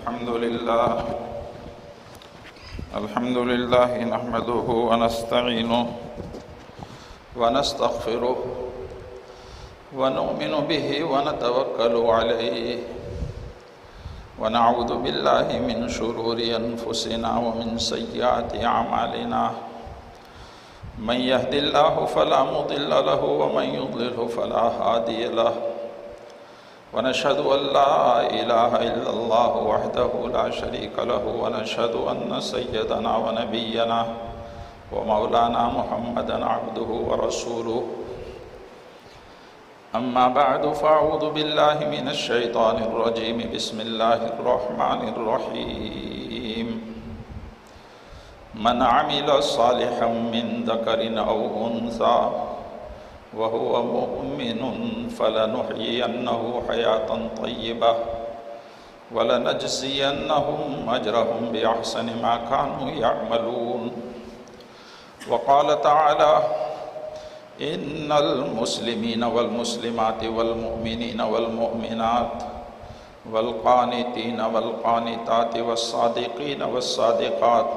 الحمد لله نحمده ونستعينه ونستغفره ونؤمن به ونتوكل عليه ونعوذ بالله من شرور أنفسنا ومن سيئات أعمالنا من يهد الله فلا مضل له ومن يضلله فلا هادي له ونشهد أن لا إله إلا الله وحده لا شريك له ونشهد أن سيدنا ونبينا ومولانا محمدا عبده ورسوله أما بعد فأعوذ بالله من الشيطان الرجيم بسم الله الرحمن الرحيم من عمل صالحا من ذكر أو أنثى وهو مؤمن فلنحيينه حياة طيبة ولنجزينهم أجرهم بأحسن ما كانوا يعملون وقال تعالى إن المسلمين والمسلمات والمؤمنين والمؤمنات والقانتين والقانتات والصادقين والصادقات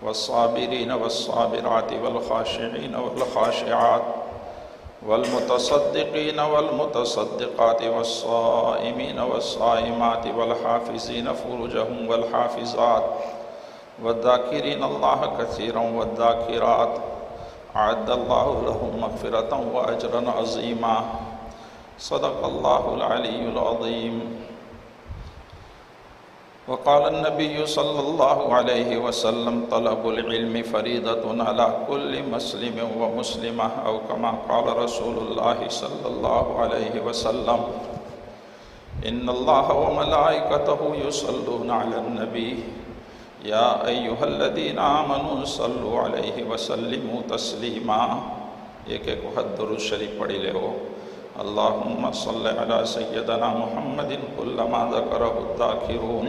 والصابرين والصابرات والخاشعين والخاشعات والمتصدقين والمتصدقات والصائمين والصائمات والحافظين فروجهم والحافظات والذاكرين الله كثيرا والذاكرات أعد الله لهم مغفرة وأجرا عظيما صدق الله العلي العظيم وقال النبي صلى الله عليه وسلم طلب العلم فريضة على كل مسلم ومسلمة أو كما قال رسول الله صلى الله عليه وسلم إن الله وملائكته يصلون على النبي يا أيها الذين آمنوا صلوا عليه وسلموا تسليما एक एक वक्त दुरूद शरीफ पढ़ी ले हो اللهم صل على سيدنا محمد كلما ذكره الذاكرون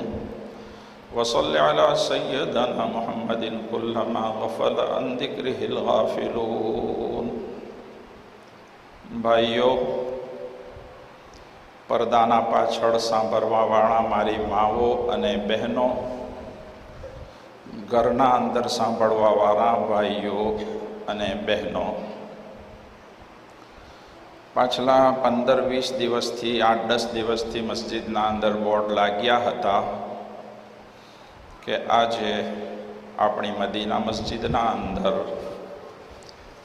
وصل على سيدنا محمد كلما غفل عن ذكره الغافلون ભાઈઓ, પડદાના પાછળ સાંભળવાવાળા મારી માઓ અને બહેનો, ઘરના અંદર સાંભળવાવાળા ભાઈઓ અને બહેનો, પાછલા 15-20 દિવસથી 8-10 દિવસથી મસ્જિદના અંદર બોર્ડ લાગ્યા હતા કે આજે આપણી મદીના મસ્જિદના અંદર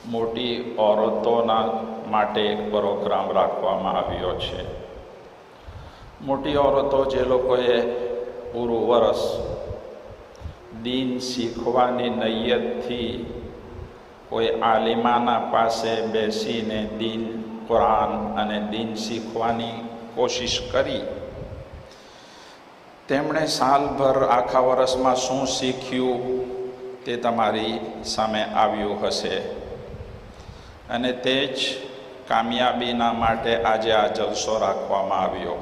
મોટી औरतोના માટે એક પ્રોગ્રામ રાખવામાં આવ્યો છે. મોટી औरतो જે લોકોએ પૂરું વર્ષ દીન શીખવાની નૈયતથી કોઈ આલિમાના પાસે બેસીને દીન, કુરાન અને દીન શીખવાની કોશિશ કરી, તેમણે સાલભર આખા વર્ષમાં શું શીખ્યું તે તમારી સામે આવ્યું હશે અને તે જ કામયાબીના માટે આજે આ જલસો રાખવામાં આવ્યો.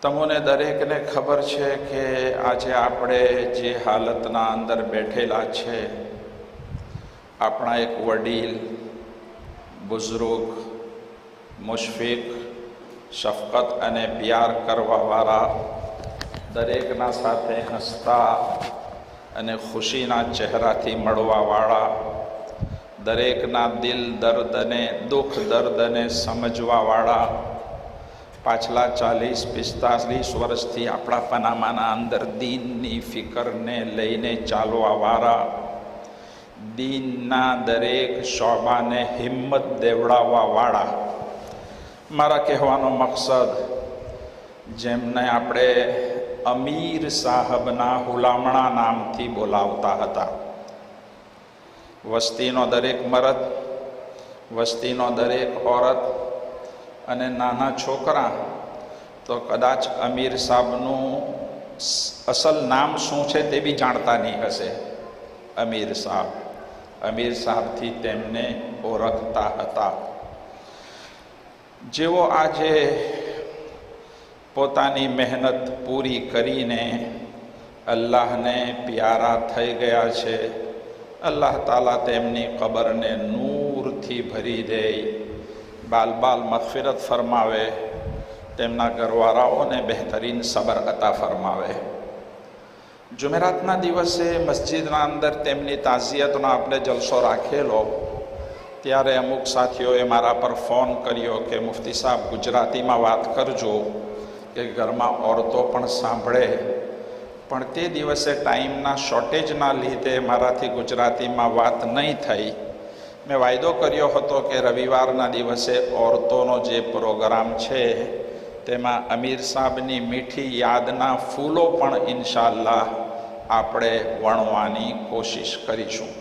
તમને દરેકને ખબર છે કે આજે આપણે જે હાલતના અંદર બેઠેલા છે, આપણા એક વડીલ, બુઝુર્ગ, મુશફિક, શફકત અને પ્યાર કરવાવાળા, દરેકના સાથે હસતા અને ખુશીના ચહેરાથી મળવાવાળા, દરેકના દિલ દર્દને, દુઃખ દર્દને સમજવાવાળા, પાછલા 40-45 વર્ષથી આપણા પનામાના અંદર દીનની ફિકરને લઈને ચાલવાવાળા, દીનના દરેક શોબાને હિંમત દેવડાવવાવાળા. મારા કહેવાનો મકસદ, જેમને આપણે અમીર સાહબના હુલામણા નામથી બોલાવતા હતા, વસ્તીનો દરેક મરદ, વસ્તીનો દરેક औरत અને નાના છોકરા તો કદાચ અમીર સાહેબનું અસલ નામ શું છે તે બી જાણતા નહીં હશે. અમીર સાહેબ, અમીર સાહેબથી તેમને ઓળખતા હતા. જેઓ આજે પોતાની મહેનત પૂરી કરીને અલ્લાહને પ્યારા થઈ ગયા છે, અલ્લાહ તાલા તેમની કબરને નૂરથી ભરી દે, બાલ બાલ મગફિરત ફરમાવે, તેમના ઘરવાળાઓને બહેતરીન સબર અતા ફરમાવે. જુમેરાતના દિવસે મસ્જિદના અંદર તેમની તાઝિયતનો આપણે જલસો રાખેલો, ત્યારે અમુક સાથીઓએ મારા પર ફોન કર્યો કે મુફ્તી સાહેબ ગુજરાતીમાં વાત કરજો કે ઘરમાં ઓરતો પણ સાંભળે. પણ તે દિવસે ટાઈમના શોર્ટેજના લીધે મારાથી ગુજરાતીમાં વાત નહીં થઈ. મેં વાયદો કર્યો હતો કે રવિવારના દિવસે ઓરતોનો જે પ્રોગ્રામ છે તેમાં અમીર સાહેબની મીઠી યાદના ફૂલો પણ ઇન્શાઅલ્લાહ આપણે વણવાની કોશિશ કરીશું.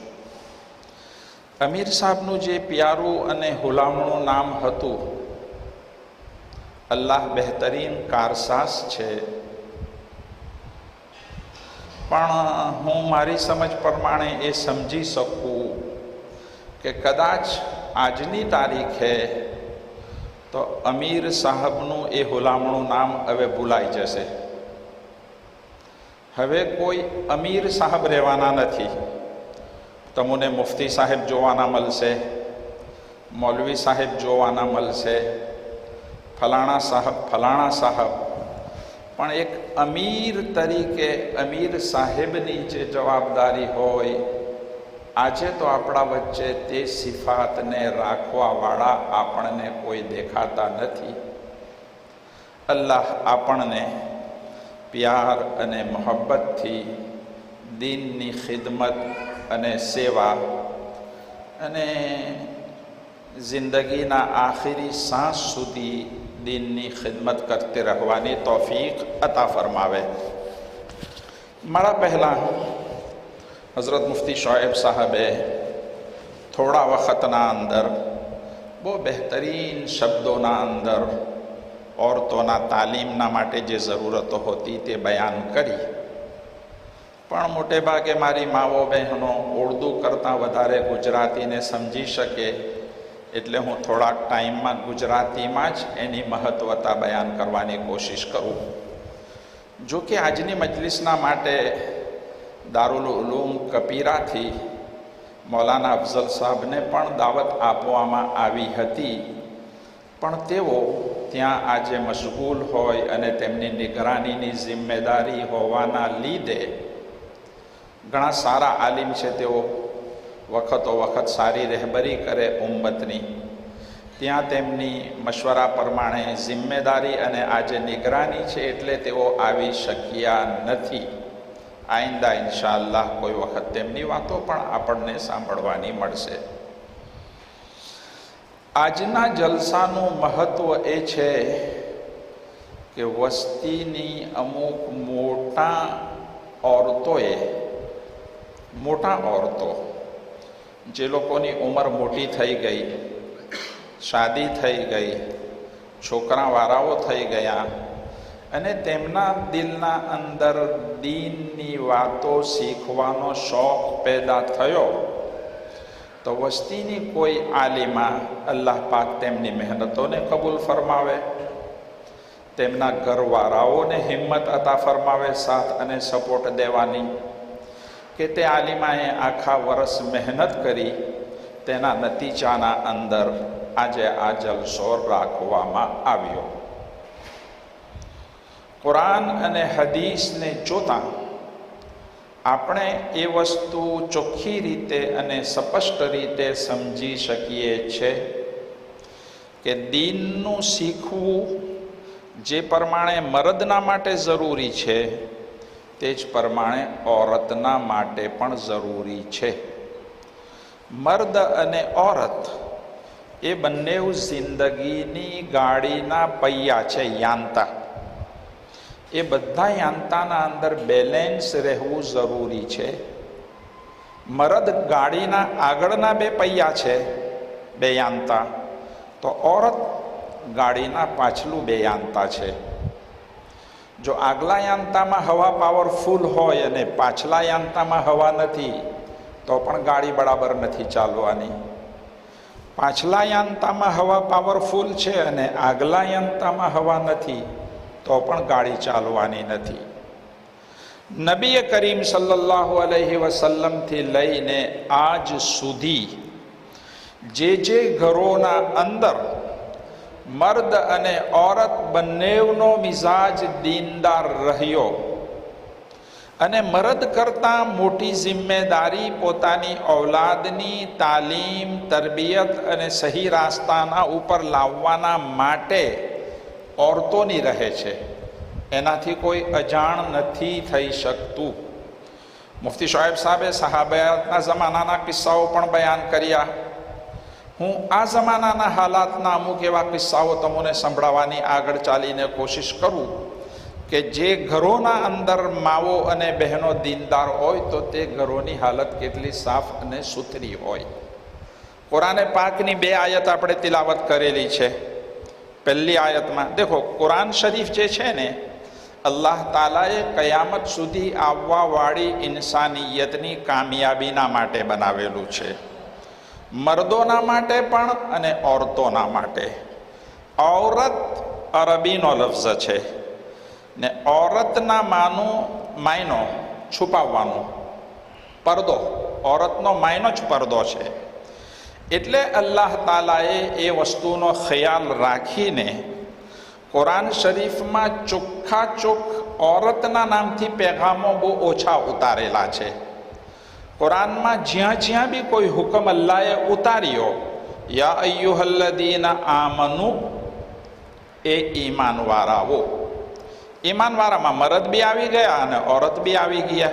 અમીર સાહેબનું જે પ્યારું અને હુલામણું નામ હતું, અલ્લાહ બહેતરીન કારસાસ છે, પણ હું મારી સમજ પ્રમાણે એ સમજી શકું કે કદાચ આજની તારીખે તો અમીર સાહેબનું એ હુલામણું નામ હવે ભૂલાઈ જશે. હવે કોઈ અમીર સાહેબ રહેવાના નથી. તમને મુફ્તી સાહેબ જોવાના મળશે, મૌલવી સાહેબ જોવાના મળશે, ફલાણા સાહેબ, પણ એક અમીર તરીકે અમીર સાહેબની જે જવાબદારી હોય, આજે તો આપણા વચ્ચે તે સિફાતને રાખવાવાળા આપણને કોઈ દેખાતા નથી. અલ્લાહ આપણને પ્યાર અને મોહબ્બતથી દીનની ખિદમત અને સેવા અને જિંદગીના આખિરી સાંસ સુધી દીનની ખિદમત કરતી રહેવાની તૌફીક અતા ફરમાવે. મારા પહેલાં હઝરત મુફ્તી શોએબ સાહેબે થોડા વખતના અંદર બહુ બહેતરીન શબ્દોના અંદર औरतों तालीमना माटे जे ज़रूरत होती ते बयान करी. पण मोटे भागे मारी मावो बहनों उर्दू करता वधारे गुजराती ने समझी शके एटले हूँ थोड़ा टाइम में गुजराती में ज एनी महत्वता बयान करवानी कोशिश करूँ. जो कि आजनी मजलिसना माटे दारुल उलूम कपीरा थी मौलाना अफजल साहब ने पण दावत आपवामां आवी हती, पण तेओ ત્યાં આજે મશગુલ હોય અને તેમની નિગરાનીની જિમ્મેદારી હોવાના લીધે ઘણા સારા આલિમ છે, તેઓ વખતો વખત સારી રહેબરી કરે ઉમ્મતની. ત્યાં તેમની મશવરા પ્રમાણે જિમ્મેદારી અને આજે નિગરાની છે એટલે તેઓ આવી શક્યા નથી. આઈંદા ઇન્શાઅલ્લાહ કોઈ વખત તેમની વાતો પણ આપણને સાંભળવાની મળશે. આજના જલસાનું મહત્વ એ છે કે વસ્તીની અમુક મોટા औरतो જે લોકોની ઉંમર મોટી થઈ ગઈ, શાદી થઈ ગઈ, છોકરાવાળાઓ થઈ ગયા અને તેમના દિલના અંદર દીનની વાતો શીખવાનો શોખ પેદા થયો, तो वस्तीनी कोई आलिमा अल्लाह पाक तेमनी मेहनतों ने कबूल फरमावे, तेमना घरवाळाओ ने हिम्मत अता फरमावे साथ अने सपोर्ट देवानी के ते आलिमाए आखा वर्ष मेहनत करी तेना नतीजाना अंदर आजे आ जलसो राखवामां आव्यो. कुरान अने हदीस ने जोता આપણે એ વસ્તુ ચોખ્ખી રીતે અને સ્પષ્ટ રીતે સમજી શકીએ છે કે દીનનું શીખવું જે પ્રમાણે મર્દના માટે જરૂરી છે તે જ પ્રમાણે औरतના માટે પણ જરૂરી છે. મર્દ અને औरत એ બંને જિંદગીની ગાડીના પૈયા છે, યાંતા. એ બધા યાંતાના અંદર બેલેન્સ રહેવું જરૂરી છે. મરદ ગાડીના આગળના બે પૈયા છે, બે યાંતા, તો औरत ગાડીના પાછલું બે યાંતા છે. જો આગલા યાંતામાં હવા પાવરફુલ હોય અને પાછલા યાંતામાં હવા નથી તો પણ ગાડી બરાબર નથી ચાલવાની. પાછલા યાંતામાં હવા પાવરફુલ છે અને આગલા યાંતામાં હવા નથી तो पण गाड़ी चालवानी नथी. नबी करीम सल्लल्लाहु अलैहि वसल्लम थी लईने आज सुधी जे घरोना अंदर મર્દ અને औरत બંનેનો મિજાજ દીનદાર રહ્યો અને મર્દ કરતાં મોટી જિમ્મેદારી પોતાની ઔલાદની તાલીમ, તરબિયત અને સહી રાસ્તાના ઉપર લાવવાના માટે औरतोની રહે છે. એનાથી કોઈ અજાણ નથી થઈ શકતું. મુફ્તી શોએબ સાહેબે સહાબાના જમાનાના કિસ્સાઓ પણ બયાન કર્યા. હું આ જમાનાના હાલાતના અમુક એવા કિસ્સાઓ તમને સંભળાવવાની આગળ ચાલીને કોશિશ કરું કે જે ઘરોના અંદર માવો અને બહેનો દીનદાર હોય તો તે ઘરોની હાલત કેટલી સાફ અને સુથરી હોય. કુરાને પાકની 2 આયત આપણે તિલાવત કરેલી છે. પહેલી આયતમાં દેખો, કુરાન શરીફ જે છે ને, અલ્લાહ તાલાએ કયામત સુધી આવવાવાળી ઇન્સાનિયતની કામયાબીના માટે બનાવેલું છે. મર્દોના માટે પણ અને औरतोના માટે. औरत અરબીનો લફ્ઝ છે ને औरतના માયનો છુપાવવાનો, પડદો. औरतનો માયનો જ પડદો છે. એટલે અલ્લાહ તાલાએ એ વસ્તુનો ખ્યાલ રાખીને કુરાન શરીફમાં ચોખ્ખાચોખ औरतના નામથી પેગામો બહુ ઓછા ઉતારેલા છે. કુરાનમાં જ્યાં જ્યાં બી કોઈ હુકમ અલ્લાહે ઉતાર્યો, યા અય્યુહલ્લદીના આમનુ, એ ઈમાનવાળાઓ. ઈમાનવાળામાં મર્દ બી આવી ગયા અને औरत બી આવી ગયા.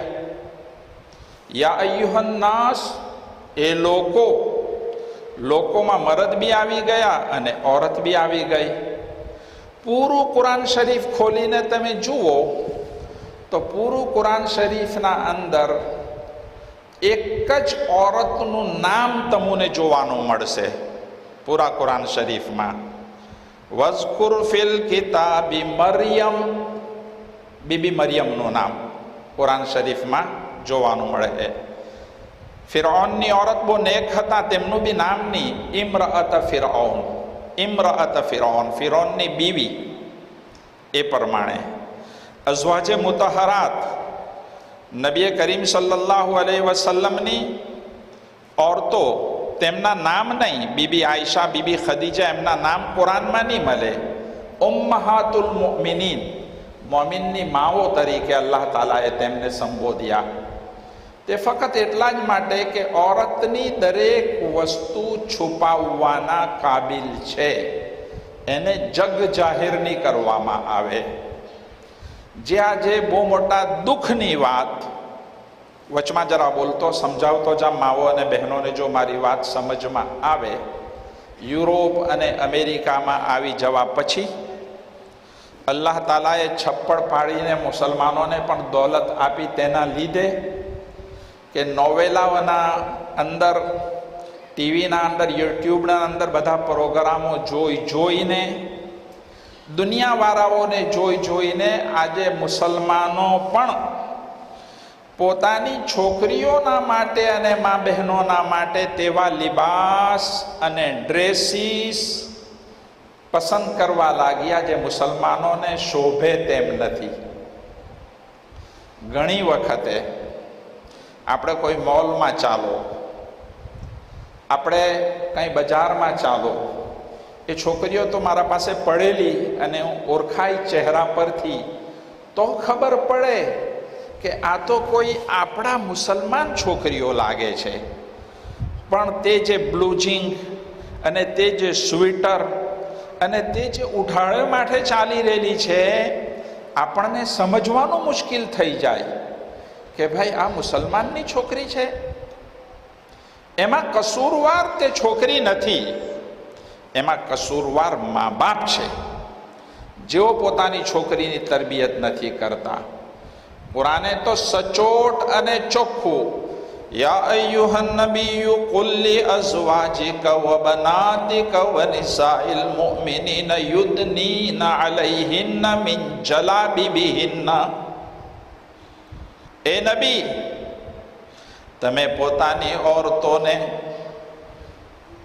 યા અય્યુહન્નાસ, એ લોકો. લોકોમાં મર્દ બી આવી ગયા અને औरत બી આવી ગઈ. પૂરું કુરાન શરીફ ખોલીને તમે જુઓ તો પૂરું કુરાન શરીફના અંદર એક જ औरतનું નામ તમને જોવાનું મળશે. પૂરા કુરાન શરીફમાં વઝકુર ફિલ કિતાબી મરિયમ, બીબી મરિયમનું નામ કુરાન શરીફમાં જોવાનું મળે છે. ફિરૌનની औरत બહુ નેક હતા, તેમનું બી નામ નહીં, ઇમ્રઅત ફિરૌન. ઇમ્રઅત ફિરૌન, ફિરૌનની બીવી. એ પ્રમાણે અઝવાજે મુતહરાત, નબી કરીમ સલ્લલ્લાહુ અલૈહિ વસલ્લમની औरतो, તેમના નામ નહીં. બીબી આયશા, બીબી ખદીજા, એમના નામ કુરાનમાં નહીં મળે. ઉમ્મહાતુલ મુમિનીન, મોમિનની માઓ તરીકે અલ્લાહ તાલાએ તેમને સંબોધ્યા. તે ફક્ત એટલા જ માટે કે औरतની દરેક વસ્તુ છુપાવવાના કાબિલ છે, એને જગ જાહેર નહીં કરવામાં આવે. જે આજે બહુ મોટા દુઃખની વાત, વચમાં જરા બોલતો સમજાવતો જા માવો અને બહેનોને, જો મારી વાત સમજમાં આવે, યુરોપ અને અમેરિકામાં આવી જવા પછી અલ્લાહ તાલાએ છપ્પડ પાડીને મુસલમાનોને પણ દોલત આપી. તેના લીધે કે નોવેલાઓના અંદર, ટીવીના અંદર, યુટ્યુબના અંદર બધા પ્રોગ્રામો જોઈને, દુનિયાવાળાઓને જોઈને આજે મુસલમાનો પણ પોતાની છોકરીઓના માટે અને મા બહેનોના માટે તેવા લિબાસ અને ડ્રેસીસ પસંદ કરવા લાગ્યા જે મુસલમાનોને શોભે તેમ નથી. ઘણી વખતે આપણે કોઈ મોલમાં ચાલો, આપણે કંઈ બજારમાં ચાલો, એ છોકરીઓ તો મારા પાસે પડેલી અને હું ઓળખાઈ ચહેરા પરથી તો ખબર પડે કે આ તો કોઈ આપણા મુસલમાન છોકરીઓ લાગે છે. પણ તે જે બ્લુજિંગ અને તે જે સ્વેટર અને તે જે ઉઠાડે માટે ચાલી રહેલી છે, આપણને સમજવાનું મુશ્કેલ થઈ જાય કે ભાઈ આ મુસલમાનની છોકરી છે. એમાં કસૂરવાર તે છોકરી નથી, એમાં કસૂરવાર મા બાપ છે, જેઓ પોતાની છોકરીની તરબિયત નથી કરતા. કુરાને તો સચોટ અને ચોખ્ખું, યા અય્યુહન નબિય્યુ કુલ લી અઝવાજિકા વ બનાતિકા વ નિસાઇલ મુમિનીન યુદનીના અલૈહિન્ના મિન જલાબિબિહિન્ના. એ નબી, તમે પોતાની औरतोને,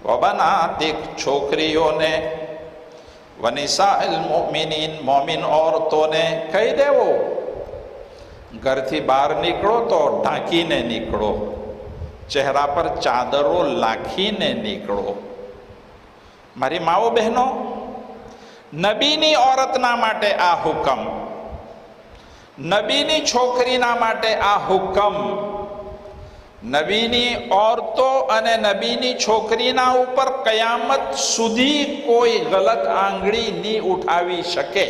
વબનાતિક છોકરીઓને, વનિસાઇલ મુમિનીન મોમિન औरतोને કહી દેવો, ઘરથી બહાર નીકળો તો ઢાંકીને નીકળો, ચહેરા પર ચાદરો લાખીને નીકળો. મારી માઓ બહેનો, નબીની ઓરતના માટે આ હુકમ, નબીની છોકરીના માટે આ હુકમ, નબીની ઓરતો અને નબીની છોકરીના ઉપર કયામત સુધી કોઈ ગલત આંગળી નહીં ઉઠાવી શકે.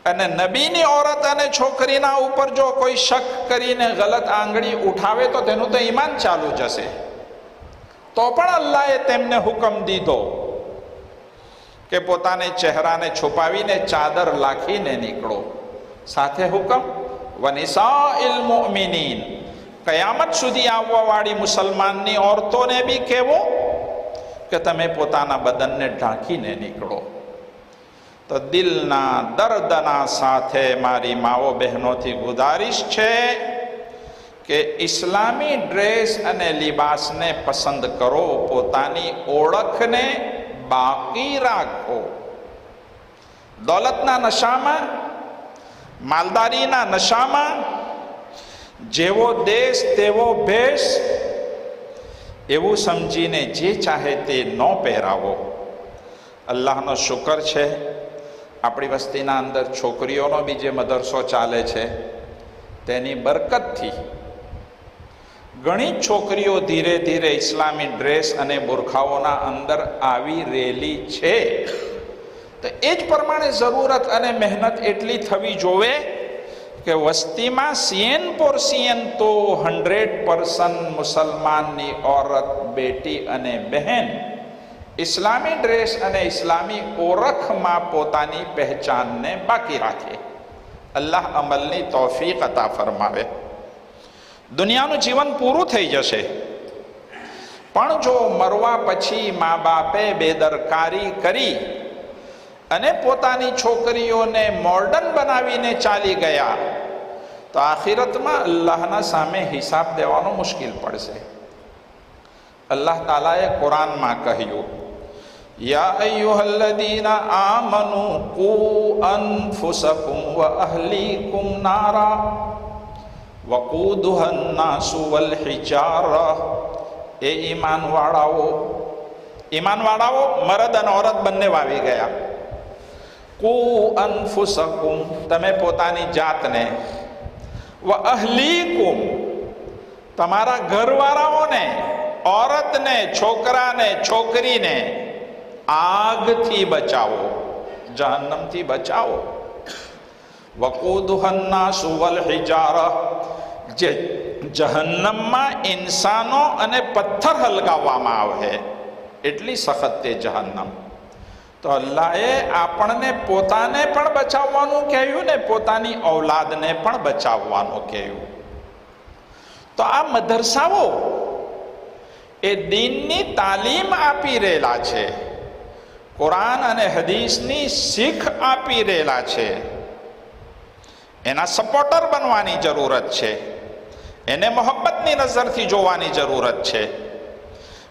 અને નબીની ઓરત અને છોકરીના ઉપર જો કોઈ શક કરીને ગલત આંગળી ઉઠાવે તો તેનું તો ઈમાન ચાલુ જશે. તો પણ અલ્લાહે તેમને હુકમ દીધો કે પોતાને ચહેરાને છુપાવીને ચાદર લાખીને નીકળો. સાથે હુકમ વનિસાઇલ મુમિનીન, કયામત સુધી આવવાવાળી મુસલમાનની ઓરતોને બી કહેવો કે તમે પોતાના બદનને ઢાંકીને નીકળો. તો દિલના દર્દના સાથે મારી માઓ બહેનોથી ગુજારિશ છે કે ઇસ્લામી ડ્રેસ અને લિબાસને પસંદ કરો, પોતાની ઓળખને બાકી રાખો. દોલતના નશામાં, માલદારીના નશામાં જેવો દેશ તેવો ભેસ એવું સમજીને જે ચાહે તે ન પહેરાવો. અલ્લાહનો શુકર છે, આપણી વસ્તીના અંદર છોકરીઓનો બી જે મદરસો ચાલે છે તેની બરકતથી ઘણી છોકરીઓ ધીરે ધીરે ઇસ્લામી ડ્રેસ અને બુરખાઓના અંદર આવી રહેલી છે. તો એ જ પ્રમાણે જરૂરત અને મહેનત એટલી થવી જોવે કે વસ્તીમાં 100% તો 100% મુસલમાનની ઓરત, બેટી અને બહેન ઇસ્લામી ડ્રેસ અને ઇસ્લામી ઓળખમાં પોતાની પહેચાનને બાકી રાખે. અલ્લાહ અમલની તૌફીક અતા ફરમાવે. દુનિયાનું જીવન પૂરું થઈ જશે, પણ જો મરવા પછી મા બાપે બેદરકારી કરી અને પોતાની છોકરીઓને મોડર્ન બનાવીને ચાલી ગયા તો આખિરતમાં અલ્લાહના સામે હિસાબ દેવાનો મુશ્કેલ પડશે. અલ્લાહ તાલાએ કુરાનમાં કહ્યું, યા અય્યુહલ્લદીના આમનુ કુ અનફુસકુમ વ અહલીકુમ નારા વકૂદુહન નાસુ વલ હિજારા. એ ઈમાનવાળાઓ મરદ અને ઓરત બંને આવી ગયા. કુ અનફુસકુમ, તમે પોતાની જાતને, વ અહલીકુમ, તમારા ઘરવાળાઓને, ઓરતને, છોકરાને, છોકરીને આગથી બચાવો, જહન્નમથી બચાવો. વકૂદુહન નાસુ વલ હિજારા, જે જહન્નમમાં ઇન્સાનો અને પથ્થર હલગાવવામાં આવે એટલી સખત તે જહન્નમ. તો અલ્લાહે આપણને પોતાને પણ બચાવવાનું કહ્યું ને પોતાની ઔલાદને પણ બચાવવાનું કહ્યું. તો આ મદરસાઓ એ દીનની તાલીમ આપી રહેલા છે, કુરાન અને હદીસની શીખ આપી રહેલા છે. એના સપોર્ટર બનવાની જરૂરત છે, એને મોહબ્બતની નજરથી જોવાની જરૂરત છે.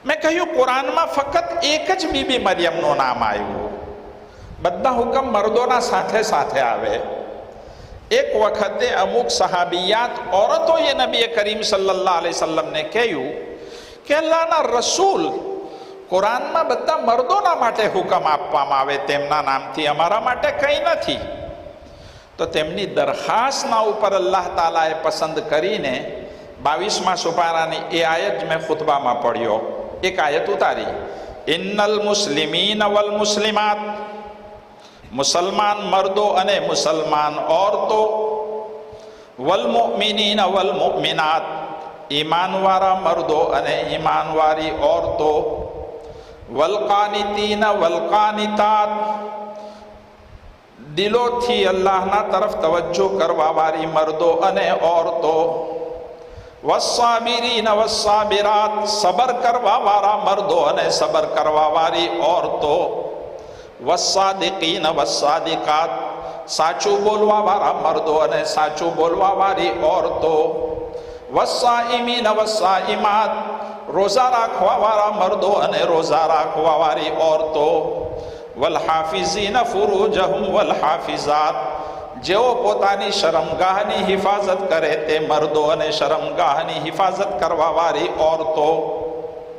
મેં કહ્યું કુરાનમાં ફક્ત એક જ બીબી મરિયમનું નામ આવ્યું, બધા હુકમ મર્દોના સાથે સાથે આવે. એક વખતે અમુક સહાબિયાત ઓરતોએ નબી કરીમ સલ્લલ્લાહુ અલૈહિ વસલ્લમને કહ્યું કે અલ્લાહના રસૂલ, કુરાનમાં બધા મર્દોના માટે હુકમ આપવામાં આવે, તેમના નામથી અમારા માટે કંઈ નથી. તો તેમની દરખાસ્તના ઉપર અલ્લાહ તાલાએ પસંદ કરીને 22મા સુપારાની એ આયત મેં ખુતબામાં પડ્યો. એક આયત ઉતારી, ઇન્નલ મુસ્લિમીન વલ મુસ્લિમાત, મુસલમાન મર્દો અને મુસલમાન ઓરતો, વલ મુમિનીન વલ મુમિનાત, ઈમાનવાળા મર્દો અને ઈમાનવાળી ઓરતો, વલ કાનિતીન વલ કાનિતાત, દિલોથી અલ્લાહના તરફ તવજ્જો કરવા વાળી મર્દો અને ઓરતો, વસ્સાબિરીન વસ્સાબિરાત, સબર કરવા વાળા મર્દો અને સબર કરવા વાળી ઓરતો, વસ્સાદિકીન વસ્સાદિકાત, સાચું બોલવા વાળા મર્દો અને સાચું બોલવા વાળી ઓરતો, વસ્સાઈમીન વસ્સાઈમાત, રોઝા રાખવા વાળા મર્દો અને રોઝા રાખવા વાળી ઓરતો, વલ હાફિઝીન ફુરૂજહુમ વલ હાફિઝાત, જેઓ પોતાની શરમગાહની હિફાજત કરે તે મર્દો અને શરમગાહની હિફાજત કરવા વાળી ઓરતો.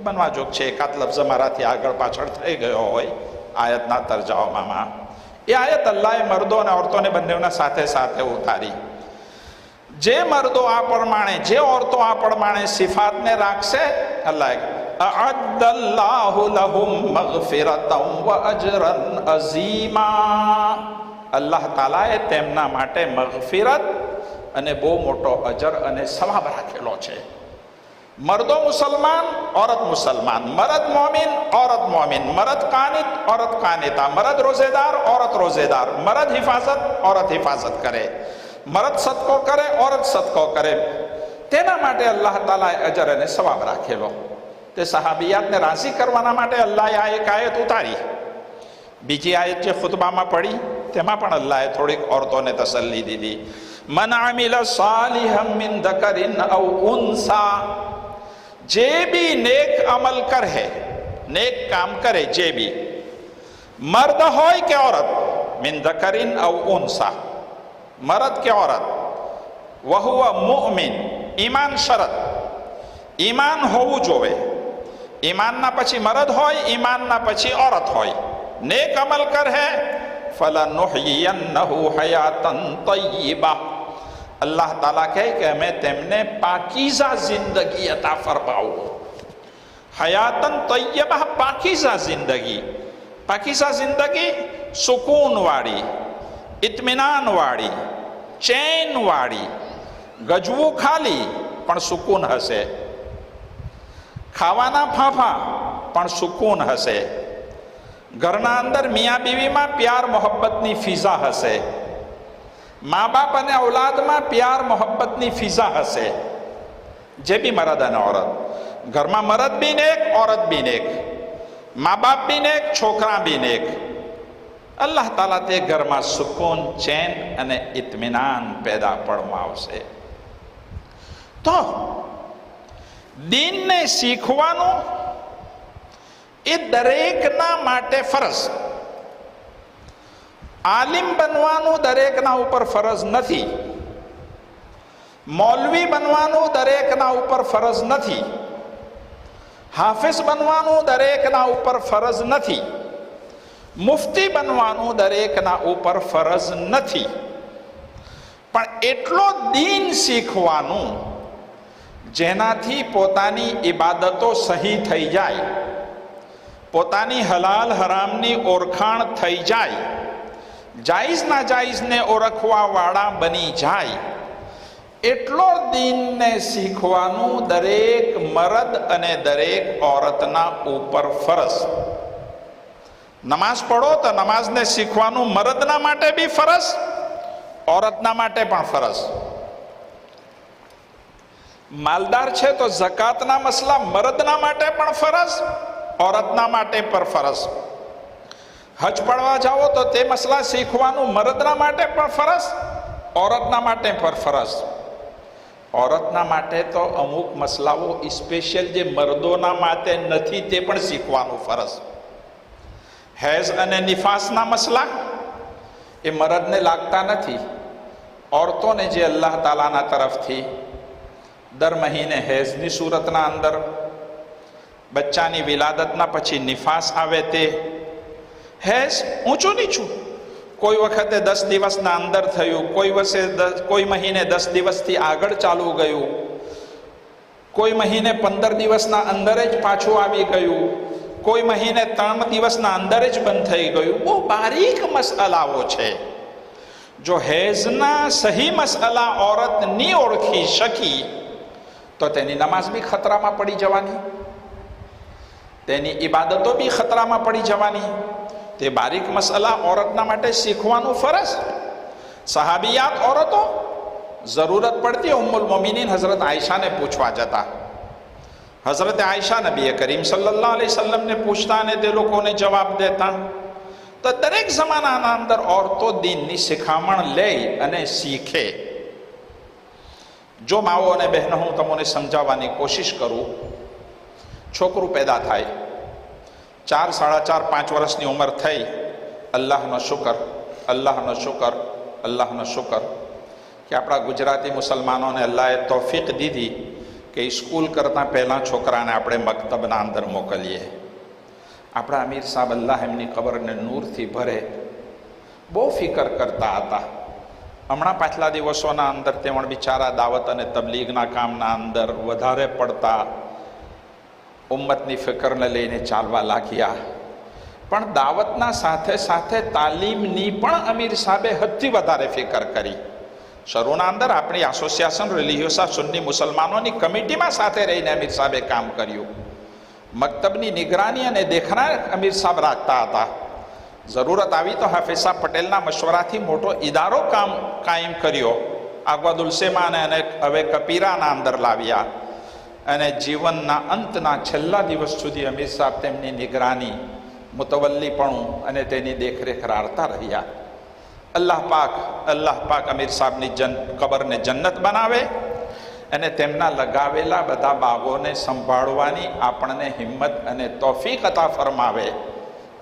બનવા જોગ છે, એકાદ લફ્ઝ મારાથી આગળ પાછળ થઈ ગયો હોય, આયતના તર્જમામાં. એ આયત અલ્લાહે મર્દો અને ઓરતોને બંનેના સાથે સાથે ઉતારી. જે મર્દો આ પ્રમાણે, જે ઓરતો આ પ્રમાણે સિફાતને રાખશે, અલ્લાહ અઅદ્દલ્લાહુ લહુમ મગફિરતન વ અજરન અઝીમા, અલ્લાહ તાલાએ તેમના માટે મગફિરત અને બહુ મોટો અજર અને સવાબ રાખેલો છે. મર્દો મુસલમાન, औरत मुसलमान, मर्द मोमिन, औरत मोमिन, मर्द कानित, औरत कानिता, मर्द रोजेदार, औरत रोजेदार, मर्द हिफाजत, औरत हिफाजत करे, मर्द सदको करे, औरत सदको करे. તેના માટે અલ્લાહ તાલાએ અજર અને સવાબ રાખેલો. તે સહાબિયાતને રાજી કરવાના માટે અલ્લાહે આ એક આયત ઉતારી. બીજી આયત જે ખુતબામાં પડી તેમાં પણ અલ્લાહે થોડીક औरतोને તસલ્લી દીધી. મન આમિલ સાલિહમ મિન ધકરિન અવ ઉન્સા, જે બી નેક અમલ કરે, નેક કામ કરે, જે બી મર્દ હોય કે औरत, મિન ધકરિન અવ ઉન્સા, મર્દ કે औरत, વહુવા મુમિન, ઈમાન શરત, ઈમાન હોવું જોવે. ઈમાનના પછી મર્દ હોય, ઈમાનના પછી औरत હોય. નેક અમલ કરે, ફલનુહયિયન્નહુ હયાતન તય્યિબા, અલ્લાહ તાલા કહે કે અમે તેમને પાકીઝા જિંદગી અતા ફરમાવું. હયાતન તય્યબા, પાકીઝા જિંદગી. પાકીઝા જિંદગી સુકૂન વાળી, ઇત્મીનાન વાળી, ચેન વાળી. ગજવું ખાલી પણ સુકૂન હશે, ખાવાના ફાંફા પણ સુકૂન હશે, ઘરના અંદર મિયા બીવીમાં પ્યાર મોહબ્બતની ફિઝા હશે, મા બાપ અને ઔલાદમાં પ્યાર મોહબ્બતની ફિઝા હશે. જે બી મર્દ અને औरत, ઘરમાં મર્દ બી નેક, औरत બી નેક, મા બાપ બી નેક, છોકરા બી નેક. અલ્લાહ તાલા તે ઘરમાં સુકૂન, ચેન અને ઇત્મીનાન પેદા પડવાશે. તો દીનને શીખવાનું એ દરેકના માટે ફરજ. આલિમ બનવાનું દરેકના ઉપર ફરજ નથી, મૌલવી બનવાનું દરેકના ઉપર ફરજ નથી, હાફિઝ બનવાનું દરેકના ઉપર ફરજ નથી, મુફતી બનવાનું દરેકના ઉપર ફરજ નથી. પણ એટલો દીન શીખવાનું જેનાથી પોતાની ઇબાદતો સહી થઈ જાય, પોતાની હલાલ હરામની ઓળખાણ થઈ જાય, જાયઝ નાજાયઝને ઓળખવા વાળા બની જાય, એટલો દીનને શીખવાનું દરેક મર્દ અને દરેક औरतના ઉપર ફરજ. નમાઝ પઢો તો નમાઝને શીખવાનું મર્દના માટે બી ફરજ, औरतના માટે પણ ફરજ. માલદાર છે તો ઝકાતના મસલા મર્દના માટે પણ ફરજ, औरतના માટે પણ ફરજ. હજ પડવા જાઓ તો તે મસલા શીખવાનું મર્દના માટે પણ ફરજ, औरतના માટે પણ ફરજ. औरतના માટે તો અમુક મસલાઓ સ્પેશિયલ જે મર્દોના માટે નથી તે પણ શીખવાનું ફરજ. હેઝ અને નિફાસના મસલા એ મર્દને લાગતા નથી. औरतोને જે અલ્લાહ તાલાના તરફથી દર મહિને હેઝની સૂરતના અંદર બચ્ચાની વિલાદતના પછી નિફાસ આવે, તે હેઝ ઊંચું નીચું, કોઈ વખતે 10 દિવસના અંદર થયું, કોઈ મહિને 10 દિવસથી આગળ ચાલુ ગયું, કોઈ મહિને 15 દિવસના અંદર જ પાછું આવી ગયું, કોઈ મહિને 3 દિવસના અંદર જ બંધ થઈ ગયું. બહુ બારીક મસલાઓ છે. જો હેઝના સહી મસલા औरत ની ઓળખી શકી તો તેની નમાઝ બી ખતરામાં પડી જવાની, તેની ઇબાદતો બી ખતરામાં પડી જવાની. તે બારીક મસલા औरतના માટે શીખવાનું ફરજ. સહાબિયાત औरतो જરૂરત પડતી ઉમ્મુલ મોમિનીન હઝરત આયશાને પૂછવા જતા. હઝરત આયશા નબી કરીમ સલ્લલ્લાહુ અલૈહિ વસલ્લમને પૂછતા અને તે લોકોને જવાબ દેતા. તો દરેક જમાનાના અંદર औरतो દીનની શિખામણ લે અને શીખે. જો માઓ અને બહેનો, હું તમને સમજાવવાની કોશિશ કરું, છોકરું પેદા થાય, 4, 4.5, 5 વર્ષની ઉંમર થઈ, અલ્લાહનો શુકર, અલ્લાહનો શુકર, અલ્લાહનો શુકર કે આપણા ગુજરાતી મુસલમાનોને અલ્લાહે તૌફીક દીધી કે સ્કૂલ કરતાં પહેલાં છોકરાને આપણે મક્તબના અંદર મોકલીએ. આપણા અમીર સાહેબ અલ્લાહ એમની કબરને નૂરથી ભરે, બહુ ફિકર કરતા હતા. હમણાં પાછલા દિવસોના અંદર તેમણે બિચારા દાવત અને તબલીગના કામના અંદર વધારે પડતા ઉમ્મતની ફિકરને લઈને ચાલવા લાગ્યા. પણ દાવતના સાથે સાથે તાલીમની પણ અમીર સાહેબે હદથી વધારે ફિકર કરી. શરૂના અંદર આપણી એસોસિએશન રિલિજિયસ સુન્ની મુસલમાનોની કમિટીમાં સાથે રહીને અમીર સાહેબે કામ કર્યું. મકતબની નિગરાની અને દેખનાર અમીર સાહેબ રાખતા હતા. જરૂરત આવી તો હાફિઝ સાહેબ પટેલના મશવરાથી મોટો ઇદારો કાયમ કર્યો. આગવાદુલ સેમાન અને હવે કપીરાના અંદર લાવ્યા અને જીવનના અંતના છેલ્લા દિવસ સુધી અમીર સાહેબ તેમની નિગરાની, મુતવલ્લીપણું અને તેની દેખરેખ રાખતા રહ્યા. અલ્લાહ પાક અમીર સાહેબની કબરને જન્નત બનાવે અને તેમના લગાવેલા બધા બાગોને સંભાળવાની આપણને હિંમત અને તૌફીક અતા ફરમાવે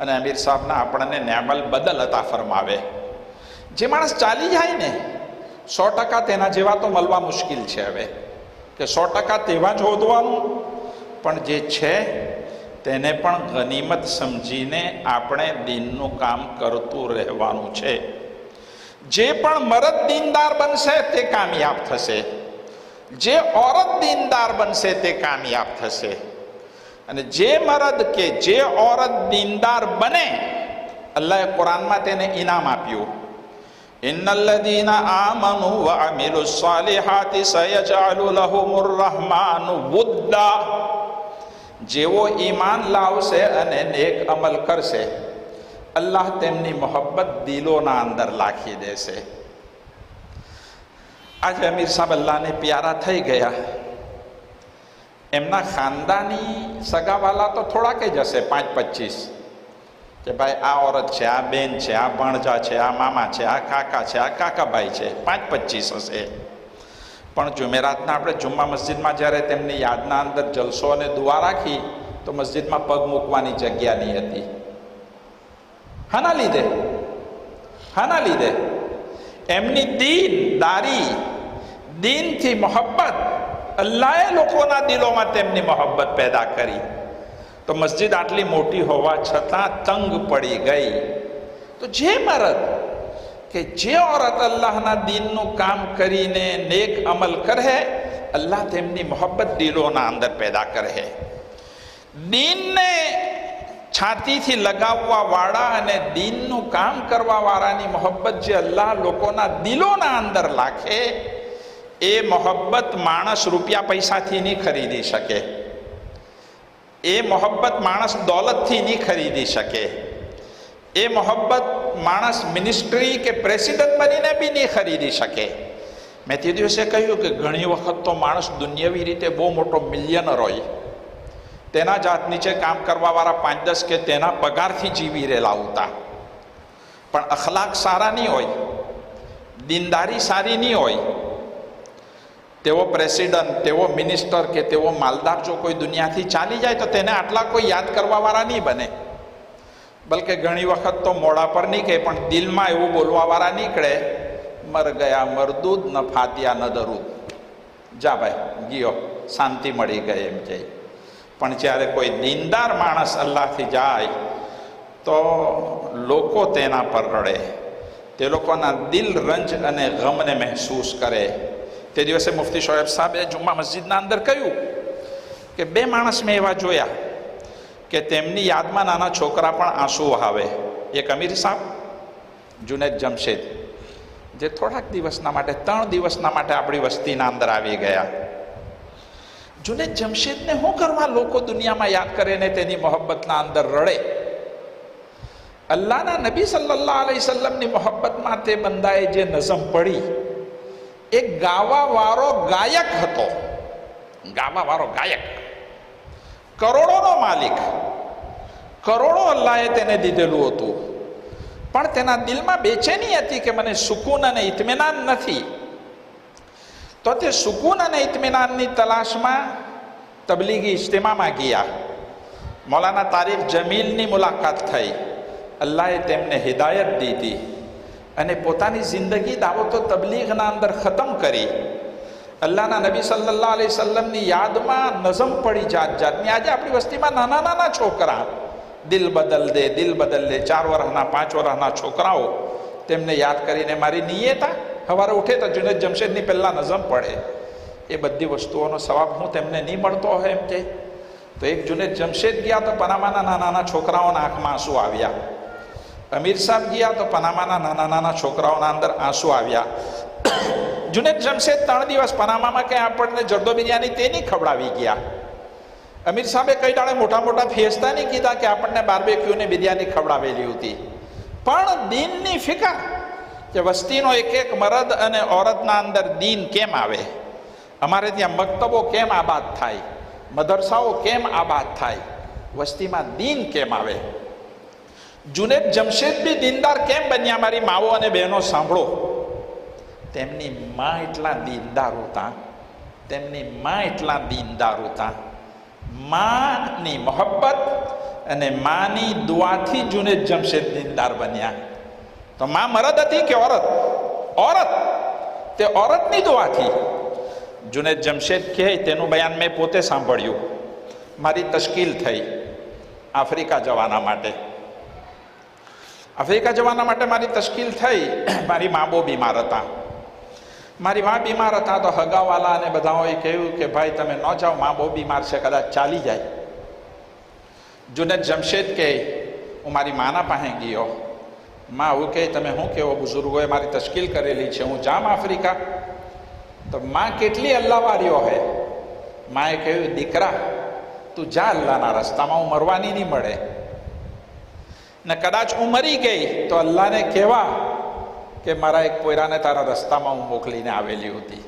અને અમીર સાહેબના આપણને નેમલ બદલ અતા ફરમાવે. જે માણસ ચાલી જાય ને 100% તેના જેવા તો મળવા મુશ્કેલ છે હવે, કે 100% તેવા જ હોદવાનું, પણ જે છે તેને પણ ગનીમત સમજીને આપણે દીનનું કામ કરતું રહેવાનું છે. જે પણ મરદ દીનદાર બનશે તે કામયાબ થશે, જે औरत દીનદાર બનશે તે કામયાબ થશે. અને જે મરદ કે જે औरत દીનદાર બને, અલ્લાહે કુરાનમાં તેને ઇનામ આપ્યું. ઇન્નલ્લઝીના આમનુ વ અમિલુસ સાલિહાતિ સયજઅલુ લહુમુર રહમાનુ વુદ્દા. જેવો ઈમાન લાવશે અને નેક અમલ કરશે, અલ્લાહ તેમની મોહબ્બત દિલોના અંદર રાખી દેશે. આજે અમીર સાહેબ અલ્લાહને પ્યારા થઈ ગયા. એમના ખાનદાની સગાવાલા તો થોડાક જ હશે, 5-25, કે ભાઈ આ औरत છે, આ બેન છે, આ ભણજા છે, આ મામા છે, આ કાકા છે, આ કાકાભાઈ છે, 5-25 હશે. પણ જુમેરાતના આપણે જુમ્મા મસ્જિદમાં જ્યારે તેમની યાદના અંદર જલસો અને દુઆ રાખી તો મસ્જિદમાં પગ મૂકવાની જગ્યા નહીં હતી. હાના લીધે એમની દીનથી મોહબ્બત, અલ્લાહે લોકોના દિલોમાં તેમની મોહબ્બત પેદા કરી. તો મસ્જિદ આટલી મોટી હોવા છતાં તંગ પડી ગઈ. તો જે મરદ કે જે औरत અલ્લાહના દીનનું કામ કરીને નેક અમલ કરે, અલ્લાહ તેમની મોહબ્બત દિલોના અંદર પેદા કરે. દીનને છાતીથી લગાવવા વાળા અને દીનનું કામ કરવા વાળાની મોહબ્બત જે અલ્લાહ લોકોના દિલોના અંદર રાખે, એ મોહબ્બત માણસ રૂપિયા પૈસાથી નહીં ખરીદી શકે. એ મોહબ્બત માણસ દોલતથી નહીં ખરીદી શકે. એ મોહબ્બત માણસ મિનિસ્ટ્રી કે પ્રેસિડન્ટ બનીને બી નહીં ખરીદી શકે. મેં તે દિવસે કહ્યું કે ઘણી વખત તો માણસ દુનિયાવી રીતે બહુ મોટો મિલિયનર હોય, તેના જાત નીચે કામ કરવાવાળા 5-10 કે તેના પગારથી જીવી રહેલા હોતા, પણ અખલાક સારા નહીં હોય, દીનદારી સારી નહીં હોય, તેવો પ્રેસિડન્ટ, તેવો મિનિસ્ટર કે તેવો માલદાર જો કોઈ દુનિયાથી ચાલી જાય તો તેને આટલા કોઈ યાદ કરવાવાળા નહીં બને. બલકે ઘણી વખત તો મોડા પર નહીં કહે, પણ દિલમાં એવું બોલવાવાળા નીકળે, મર ગયા મરદૂદ ન ફાત્યા ન દરૂદ, જા ભાઈ ગયો, શાંતિ મળી ગઈ એમ કહે. પણ જ્યારે કોઈ દીનદાર માણસ અલ્લાહથી જાય તો લોકો તેના પર રડે, તે લોકોના દિલ રંજ અને ગમને મહેસૂસ કરે. તે દિવસે મુફતી શોએબ સાહેબે જુમ્મા મસ્જિદના અંદર કહ્યું કે 2 માણસ મેં એવા જોયા કે તેમની યાદમાં નાના છોકરા પણ આંસુ વહાવે. એક અમીર સાહેબ, જુનેદ જમશેદ, જે થોડાક દિવસના માટે 3 દિવસના માટે આપણી વસ્તીના અંદર આવી ગયા. જુનેદ જમશેદને શું કરવા લોકો દુનિયામાં યાદ કરે ને તેની મોહબ્બતના અંદર રડે? અલ્લાહના નબી સલ્લલ્લાહુ અલૈહિ વસલ્લમની મોહબ્બતમાં તે બંદાએ જે નઝમ પડી, એક ગાવાવાળો ગાયક હતો. ગાવાવાળો ગાયક, કરોડોનો માલિક, કરોડો અલ્લાહે તેને દીધેલું હતું, પણ તેના દિલમાં બેચેની હતી કે મને સુકૂન અને ઇત્મીનાન નથી. તો તે સુકૂન અને ઇત્મીનાનની તલાશમાં તબલીગી ઇજ્તિમામાં ગયા. મૌલાના તારીક જમીલની મુલાકાત થઈ. અલ્લાહે તેમને હિદાયત દીધી અને પોતાની જિંદગી દાવતો તબલીગના અંદર ખતમ કરી. અલ્લાહના નબી સલ્લલ્લાહુ અલૈહિ વસલ્લમની યાદમાં નઝમ પડી જાત જાતની. આજે આપણી વસ્તીમાં નાના નાના છોકરા દિલ બદલ દે, દિલ બદલ દે. 4 વર્ષના 5 વર્ષના છોકરાઓ તેમને યાદ કરીને મારી નિયતા સવારે ઉઠે તો જુનેદ જમશેદની પહેલાં નઝમ પડે. એ બધી વસ્તુઓનો સવાબ હું તેમને નહીં મળતો હોય એમ કે. તો એક જુનેદ જમશેદ ગયા તો પનામાના નાના છોકરાઓના આંખમાં આંસુ આવ્યા. અમીર સાહેબ ગયા તો પનામાના નાના છોકરાઓના અંદર આંસુ આવ્યા. જુનેદ જમશેદ 3 દિવસ પનામામાં કંઈ આપણને જરદો બિરયાની તે નહીં ખવડાવી ગયા. અમીર સાહેબે કઈ દાડે મોટા ફેસતા નહીં કીધા કે આપણને બાર્બેક્યુની બિરયાની ખવડાવેલી હતી. પણ દીનની ફિકર કે વસ્તીનો એક મરદ અને ઓરતના અંદર દીન કેમ આવે, અમારે ત્યાં મક્તબો કેમ આબાદ થાય, મદરસાઓ કેમ આબાદ થાય, વસ્તીમાં દીન કેમ આવે. જુનેદ જમશેદ બી દીનદાર કેમ બન્યા? મારી માઓ અને બહેનો સાંભળો. તેમની માં એટલા દીનદાર હતા, તેમની માં એટલા દીનદાર હતા. માની મોહબ્બત અને માની દુઆથી જુનેદ જમશેદ દીનદાર બન્યા. તો માં મરદ હતી કે ઓરત? ઓરત. તે ઓરતની દુઆથી જુનેદ જમશેદ કહે, તેનું બયાન મેં પોતે સાંભળ્યું. મારી તશ્કીલ થઈ આફ્રિકા જવાના માટે. આફ્રિકા જવાના માટે મારી તશ્કીલ થઈ. મારી મા બહુ બીમાર હતા. મારી મા બીમાર હતા તો હગાવાલા અને બધાઓએ કહ્યું કે ભાઈ તમે ન જાઓ, મા બહુ બીમાર છે, કદાચ ચાલી જાય. જુનેદ જમશેદ કહે, હું મારી માના પાસે ગયો. માં એવું કહે, તમે શું કહેવો, બુઝુર્ગોએ મારી તશ્કીલ કરેલી છે, હું જામ આફ્રિકા? તો માં કેટલી અલ્લાહવાળીઓ હે. માએ કહ્યું, દીકરા તું જા અલ્લાહના રસ્તામાં, હું મરવાની નહીં મળે. ને કદાચ હું મરી ગઈ તો અલ્લાહને કહેવા કે મારા એક પોયરાને તારા રસ્તામાં હું મોકલીને આવેલી હતી.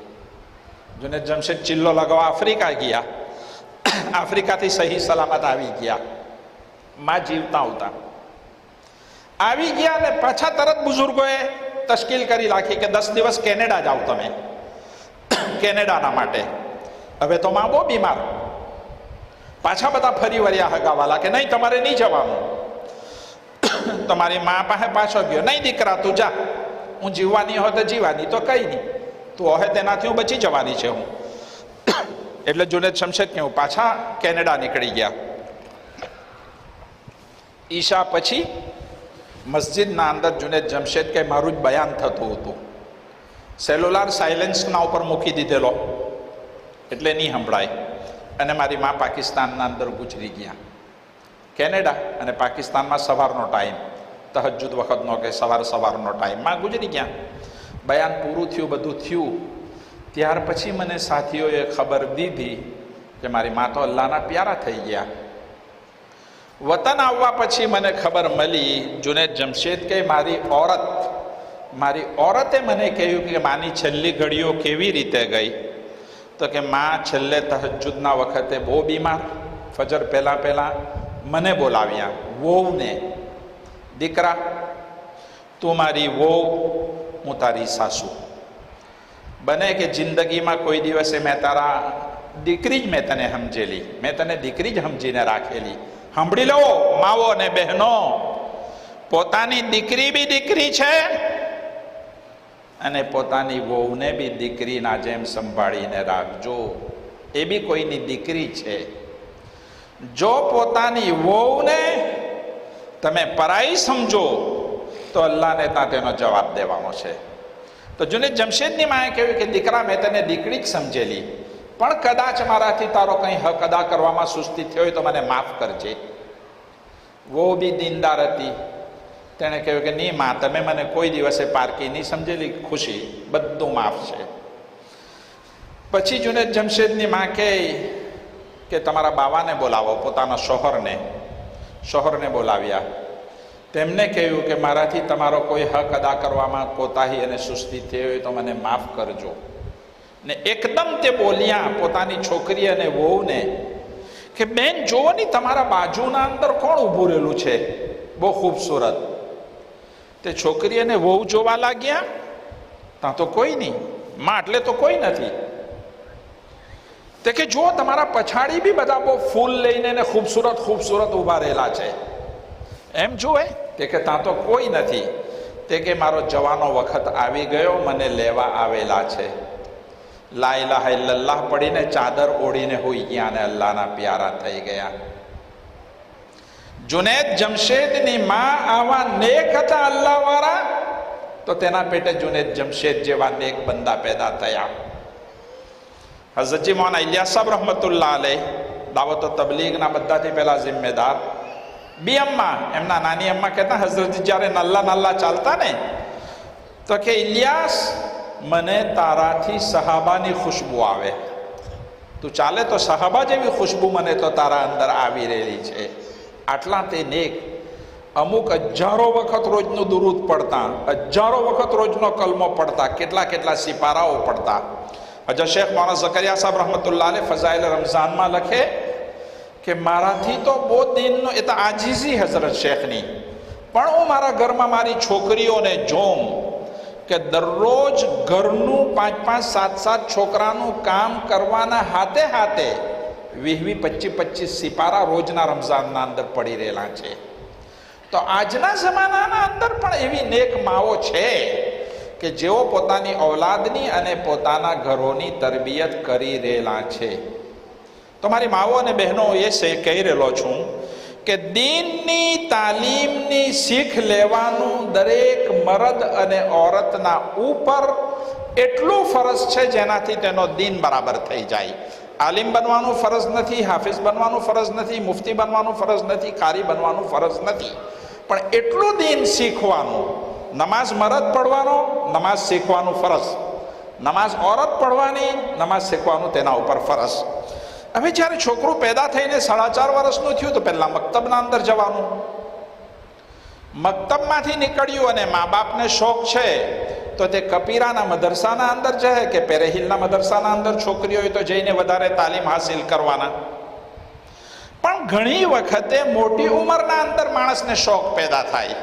જુનેદ જમશેદ ચિલ્લો લગાવવા આફ્રિકા ગયા. આફ્રિકાથી સહી સલામત આવી ગયા. માં જીવતા હતા આવી ગયા ને પાછા તરત બુઝુર્ગોએ તશ્કીલ કરી રાખી કે 10 દિવસ કેનેડા જાઓ તમે, કેનેડાના માટે. હવે તો માં બહુ બીમાર. પાછા બધા ફરી વળ્યા હગાવાલા કે નહીં તમારે નહીં જવાનું. તમારી મા પાસે પાછો ગયો, નહીં દીકરા તું જા, હું જીવવાની હોય તો જીવવાની, તો કઈ નહીં, તું હોય તેનાથી હું બચી જવાની છે હું. એટલે જુનેદ જમશેદ કે હું પાછા કેનેડા નીકળી ગયા. ઈશા પછી મસ્જિદના અંદર જુનેદ જમશેદ કે મારું જ બયાન થતું હતું. સેલ્યુલાર સાયલેન્સના ઉપર મૂકી દીધેલો એટલે નહીં સંભળાય. અને મારી મા પાકિસ્તાનના અંદર ગુજરી ગયા. કેનેડા અને પાકિસ્તાનમાં સવારનો ટાઈમ, તહજ્જુદ વખતનો કે સવારનો ટાઈમ, માં ગુજરી ગયા. બયાન પૂરું થયું, બધું થયું. ત્યાર પછી મને સાથીઓએ ખબર દીધી કે મારી મા તો અલ્લાહના પ્યારા થઈ ગયા. વતન આવવા પછી મને ખબર મળી, જુનેદ જમશેદ કે મારી ઓરતે મને કહ્યું કે માની છેલ્લી ઘડીઓ કેવી રીતે ગઈ. તો કે માં છેલ્લે તહજ્જુદના વખતે બહુ બીમાર, ફજર પહેલાં મને બોલાવ્યા, વહુને, દીકરા તું મારી વહુ, હું તારી સાસુ. બને કે જિંદગીમાં કોઈ દિવસે મેં તારા દીકરી જ મેં તને સમજેલી, મેં તને દીકરી જ સમજીને રાખેલી. સાંભળી લો માવો અને બહેનો, પોતાની દીકરી બી દીકરી છે અને પોતાની વહુને બી દીકરીના જેમ સંભાળીને રાખજો. એ બી કોઈની દીકરી છે. જો પોતાની વહુને તમે પરાઈ સમજો તો અલ્લાહને ત્યાં તેનો જવાબ દેવાનો છે. તો જુનેદ જમશેદની માએ કહ્યું કે દીકરા મેં તને દીકરી જ સમજેલી, પણ કદાચ મારાથી તારો કંઈ હક અદા કરવામાં સુસ્તી થયો હોય તો મને માફ કરજે. વહુ બી દીનદાર હતી. તેણે કહ્યું કે નહીં માં, તમે મને કોઈ દિવસે પારકી નહીં સમજેલી, ખુશી, બધું માફ છે. પછી જુનેદ જમશેદની માં કહે કે તમારા બાવાને બોલાવો, પોતાના શોહરને બોલાવ્યા. તેમને કહ્યું કે મારાથી તમારો કોઈ હક અદા કરવામાં કોતાહી અને સુસ્તી થઈ હોય તો મને માફ કરજો. ને એકદમ તે બોલ્યા પોતાની છોકરી અને વહુને કે બેન જુઓ ની, તમારા બાજુના અંદર કોણ ઊભું રહેલું છે, બહુ ખૂબસૂરત. તે છોકરી અને વહુ જોવા લાગ્યા, ત્યાં તો કોઈ નહીં, માં એટલે તો કોઈ નથી. તે કે જો તમારા પછાડી બી બધા બહુ ફૂલ લઈને ને ખૂબસૂરત ઊભા રહેલા છે, એમ જુએ. તે કે ત્યાં તો કોઈ નથી. તે કે મારો જવાનો વખત આવી ગયો, મને લેવા આવેલા છે. લા ઇલાહા ઇલ્લલ્લાહ પડીને ચાદર ઓઢીને હોઈ ગયા અને અલ્લાહના પ્યારા થઈ ગયા. જુનેદ જમશેદની માં આવા નેક હતા અલ્લાહવાળા, તો તેના પેટે જુનેદ જમશેદ જેવા નેક બંદા પેદા થયા. હઝરતજી મૌલાના ઇલિયાસ સાહેબ રહમતુલ્લાહ અલૈહ, દાવતો તબલીગના બધાથી પહેલા જિમ્મેદાર, બી અમ્મા, એમના નાની અમ્મા કહેતા, હઝરતજી જ્યારે નલ્લા ચાલતા ને તો કે ઇલિયાસ, મને તારાથી સહાબાની ખુશ્બુ આવે, તું ચાલે તો સહાબા જેવી ખુશ્બુ મને તો તારા અંદર આવી રહેલી છે. આટલા તે નેક. અમુક હજારો વખત રોજનું દુરૂદ પડતા, હજારો વખત રોજનો કલમો પડતા, કેટલા સિપારાઓ પડતા. હજર શેખ મૌલાના ઝકરિયા સાહેબ રહમતુલ્લાહ અલૈહ ફઝાઇલ રમઝાનમાં લખે કે મારાથી તો બહુ દિનનો, એ તો આજીઝી હઝરત શેખની, પણ હું મારા ઘરમાં મારી છોકરીઓને જોઉં કે દરરોજ ઘરનું 5-5, 7-7 છોકરાનું કામ કરવાના હાથે 20-25 સિપારા રોજના રમઝાનના અંદર પડી રહેલા છે. તો આજના જમાનાના અંદર પણ એવી નેક માઓ છે કે જેઓ પોતાની ઔલાદની અને પોતાના ઘરોની તરબિયત કરી રહેલા છે. તો મારી માઓ અને બહેનો, એ કહી રહેલો છું કે દીનની તાલીમની શીખ લેવાનું દરેક મર્દ અને ઓરતના ઉપર એટલું ફરજ છે જેનાથી તેનો દીન બરાબર થઈ જાય. આલિમ બનવાનું ફરજ નથી, હાફિઝ બનવાનું ફરજ નથી, મુફતી બનવાનું ફરજ નથી, કારી બનવાનું ફરજ નથી, પણ એટલું દીન શીખવાનું. નમાઝ મરદ પડવાનો, નમાઝ શીખવાનું ફરજ. નમાઝ ઓરત પડવાની, નમાઝ શીખવાનું તેના ઉપર ફરજ. હવે જ્યારે છોકરું પેદા થઈને 4.5 વર્ષનું થયું તો પહેલાં મક્તબના અંદર જવાનું. મક્તબમાંથી નીકળ્યું અને મા બાપને શોખ છે તો તે કપીરાના મદરસાના અંદર જાય કે પેરેહિલના મદરસાના અંદર છોકરીઓ હોય તો જઈને વધારે તાલીમ હાસિલ કરવાના. પણ ઘણી વખતે મોટી ઉંમરના અંદર માણસને શોખ પેદા થાય.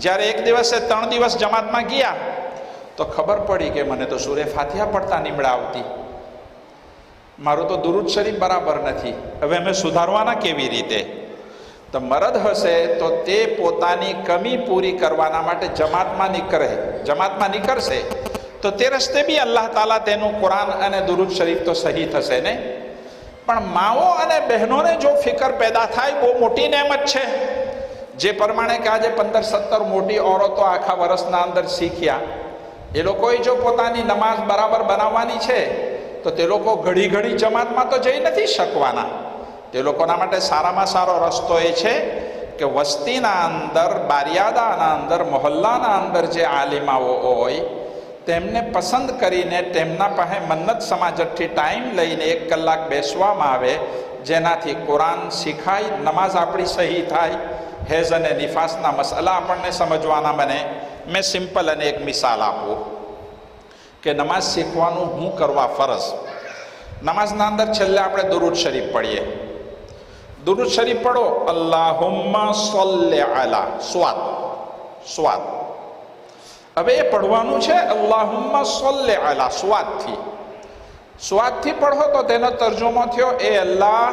જ્યારે એક દિવસે 3 દિવસ જમાતમાં ગયા તો ખબર પડી કે મને તો સૂરે ફાતિહા પડતા નીમડા આવતી, મારું તો દુરૂદ શરીફ બરાબર નથી, હવે અમે સુધારવાના કેવી રીતે? તો મરદ હશે તો તે પોતાની કમી પૂરી કરવાના માટે જમાતમાં નીકળશે તો તે રસ્તે બી અલ્લાહ તાલા તેનું કુરાન અને દુરૂદ શરીફ તો સહી થશે ને. પણ માઓ અને બહેનોને જો ફિકર પેદા થાય, બહુ મોટી નેમત છે. જે પ્રમાણે કે આજે 15-17 મોટી ઓરતો આખા વર્ષના અંદર શીખ્યા, એ લોકોએ જો પોતાની નમાઝ બરાબર બનાવવાની છે તો તે લોકો ઘડી જમાતમાં તો જઈ નથી શકવાના. તે લોકોના માટે સારામાં સારો રસ્તો એ છે કે વસ્તીના અંદર, બારિયાદાના અંદર, મહોલ્લાના અંદર જે આલિમાઓ હોય તેમને પસંદ કરીને તેમના પાસે મન્નત સમાજથી ટાઈમ લઈને 1 કલાક બેસવામાં આવે, જેનાથી કુરાન શીખાય, નમાઝ આપણી સહી થાય, હેઝ અને નિફાસના મસલા આપણને સમજવાના બને. મેં સિમ્પલ અને એક મિસાલ આપું કે નમાઝ શીખવાનું હું કરવા ફરજ. નમાઝના અંદર છેલ્લે આપણે દુરૂદ શરીફ પઢીએ. દુરૂદ શરીફ પઢો, અલ્લાહુમ્મા સલ્લી અલા, સ્વાદ. હવે એ પઢવાનું છે અલ્લાહુમ્મા સલ્લી અલા, સ્વાદથી પઢો તો તેનો તર્જુમો થયો, એ અલ્લાહ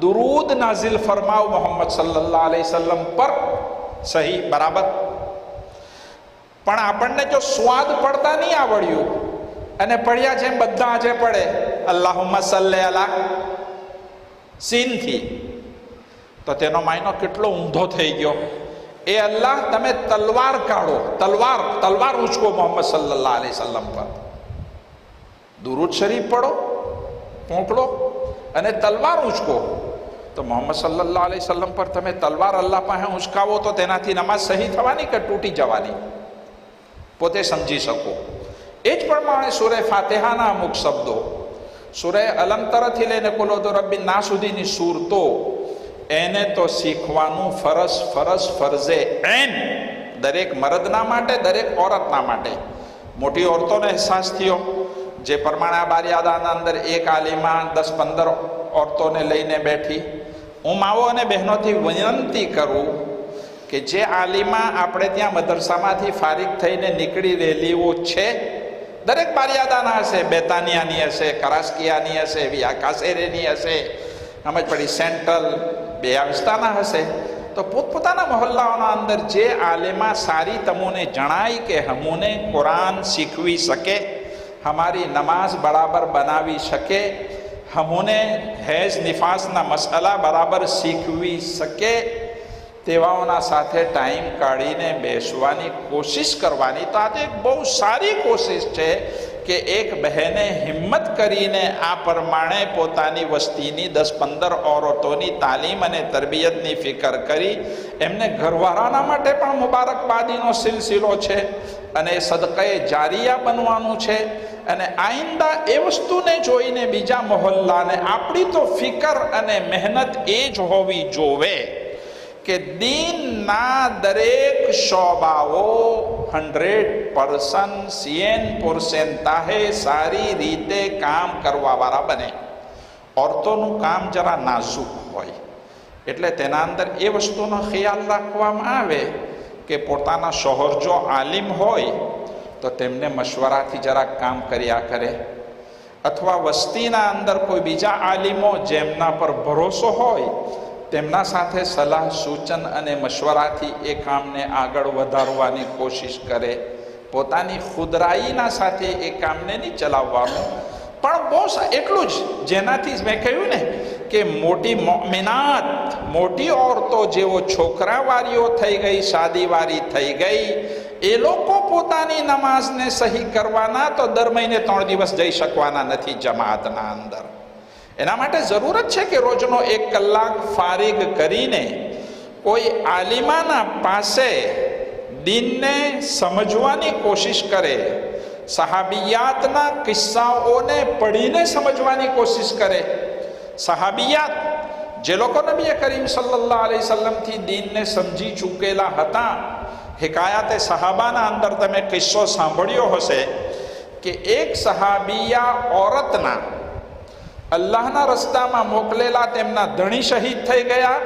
દુરૂદ નાઝિલ ફરમાવ મોહમ્મદ સલ્લલ્લાહુ અલૈહિ વસલ્લમ પર, સહી બરાબર. પણ આપણને જો સ્વાદ પડતા નહીં આવડ્યું અને પડ્યા જેમ બધા આજે પડે અલ્લાહુમ્મા સલ્લી અલા સીનથી, તો તેનો માયનો કેટલો ઊંધો થઈ ગયો. એ અલ્લાહ તમે તલવાર કાઢો, તલવાર ઉચકો મોહમ્મદ સલ્લલ્લાહુ અલૈહિ વસલ્લમ પર. દુરૂદ શરીફ પઢો, પોંકડો અને તલવાર ઉચકો, તો મોહમ્મદ સલ્લલ્લાહુ અલૈહિ વસલ્લમ પર તમે તલવાર અલ્લાહ પાસે ઉચકાવો તો તેનાથી નમાઝ સહી થવાની કે તૂટી જવાની? પોતે સમજી શકો. એ જ પ્રમાણે સૂરે ફાતિહાના અમુક શબ્દો, સૂરે અલમતરથી લઈને કુલ રબ્બિન નાસ સુધીની સૂરતો, એને તો શીખવાનું ફરજે એન, દરેક મર્દના માટે, દરેક ઓરતના માટે. મોટી ઓરતોને અહેસાસ થયો, જે પ્રમાણે આ બારિયાદાના અંદર એક આલિમા 10-15 ઓરતોને લઈને બેઠી. હું માવો અને બહેનોથી વિનંતી કરું કે જે આલિમા આપણે ત્યાં મદરસામાંથી ફારિગ થઈને નીકળી રહેલીઓ છે, દરેક બારિયાદાના હશે, બેતાનિયાની હશે, કરાસ્કિયાની હશે, વિયા કાસેરેની હશે, સમજ પડી, સેન્ટ્રલ બેયાવિસ્તાના હશે, તો પોતપોતાના મહોલ્લાઓના અંદર જે આલિમા સારી તમોને જણાય કે હમોને કુરાન શીખવી શકે, हमारी नमाज बराबर बनावी सके, हमने हैज़ निफासना मसला बराबर सीखवी सके, તેવાઓના સાથે ટાઈમ કાઢીને બેસવાની કોશિશ કરવાની. તો આજે એક બહુ સારી કોશિશ છે કે એક બહેને હિંમત કરીને આ પ્રમાણે પોતાની વસ્તીની 10-15 औरतोની તાલીમ અને તરબિયતની ફિકર કરી. એમને ઘરવાળાના માટે પણ મુબારકબાદીનો સિલસિલો છે અને સદકાએ જારિયા બનવાનું છે. અને આઈંદા એ વસ્તુને જોઈને બીજા મહોલ્લાને આપણી તો ફિકર અને મહેનત એ જ હોવી જોવે કે દીનના દરેક શોબાઓ 100% સારી રીતે કામ કરવાવાળા બને. ઓરતોનું કામ જરા નાજુક હોય એટલે તેના અંદર એ વસ્તુનો ખ્યાલ રાખવામાં આવે કે પોતાના શોહર જો આલિમ હોય તો તેમને મશવરાથી જરાક કામ કર્યા કરે, અથવા વસ્તીના અંદર કોઈ બીજા આલિમો જેમના પર ભરોસો હોય તેમના સાથે સલાહ સૂચન અને મશવરાથી એ કામને આગળ વધારવાની કોશિશ કરે. પોતાની ખુદરાઈના સાથે એ કામને નહીં ચલાવવાનું. પણ બહુ એટલું જ જેનાથી મેં કહ્યું ને કે મોટી મોમિનાત, મોટી ઓરતો જેવો છોકરાવારીઓ થઈ ગઈ, શાદીવારી થઈ ગઈ, એ લોકો પોતાની નમાઝને સહી કરવાના તો દર મહિને 3 દિવસ જઈ શકવાના નથી જમાતના અંદર. એના માટે જરૂરત છે કે રોજનો 1 કલાક ફારિગ કરીને કોઈ આલિમાના પાસે દીનને સમજવાની કોશિશ કરે, સહાબિયાતના કિસ્સાઓને પઢીને સમજવાની કોશિશ કરે. સહાબિયાત જે લોકો નબી કરીમ સલ્લલ્લાહુ અલૈહિ વસલ્લમથી દીનને સમજી ચૂકેલા હતા, હિકાયાતે સહાબાના અંદર તમે કિસ્સો સાંભળ્યો હશે કે એક સહાબિયા ઓરતના અલ્લાહના રસ્તામાં મોકલેલા તેમના ધણી શહીદ થઈ ગયા,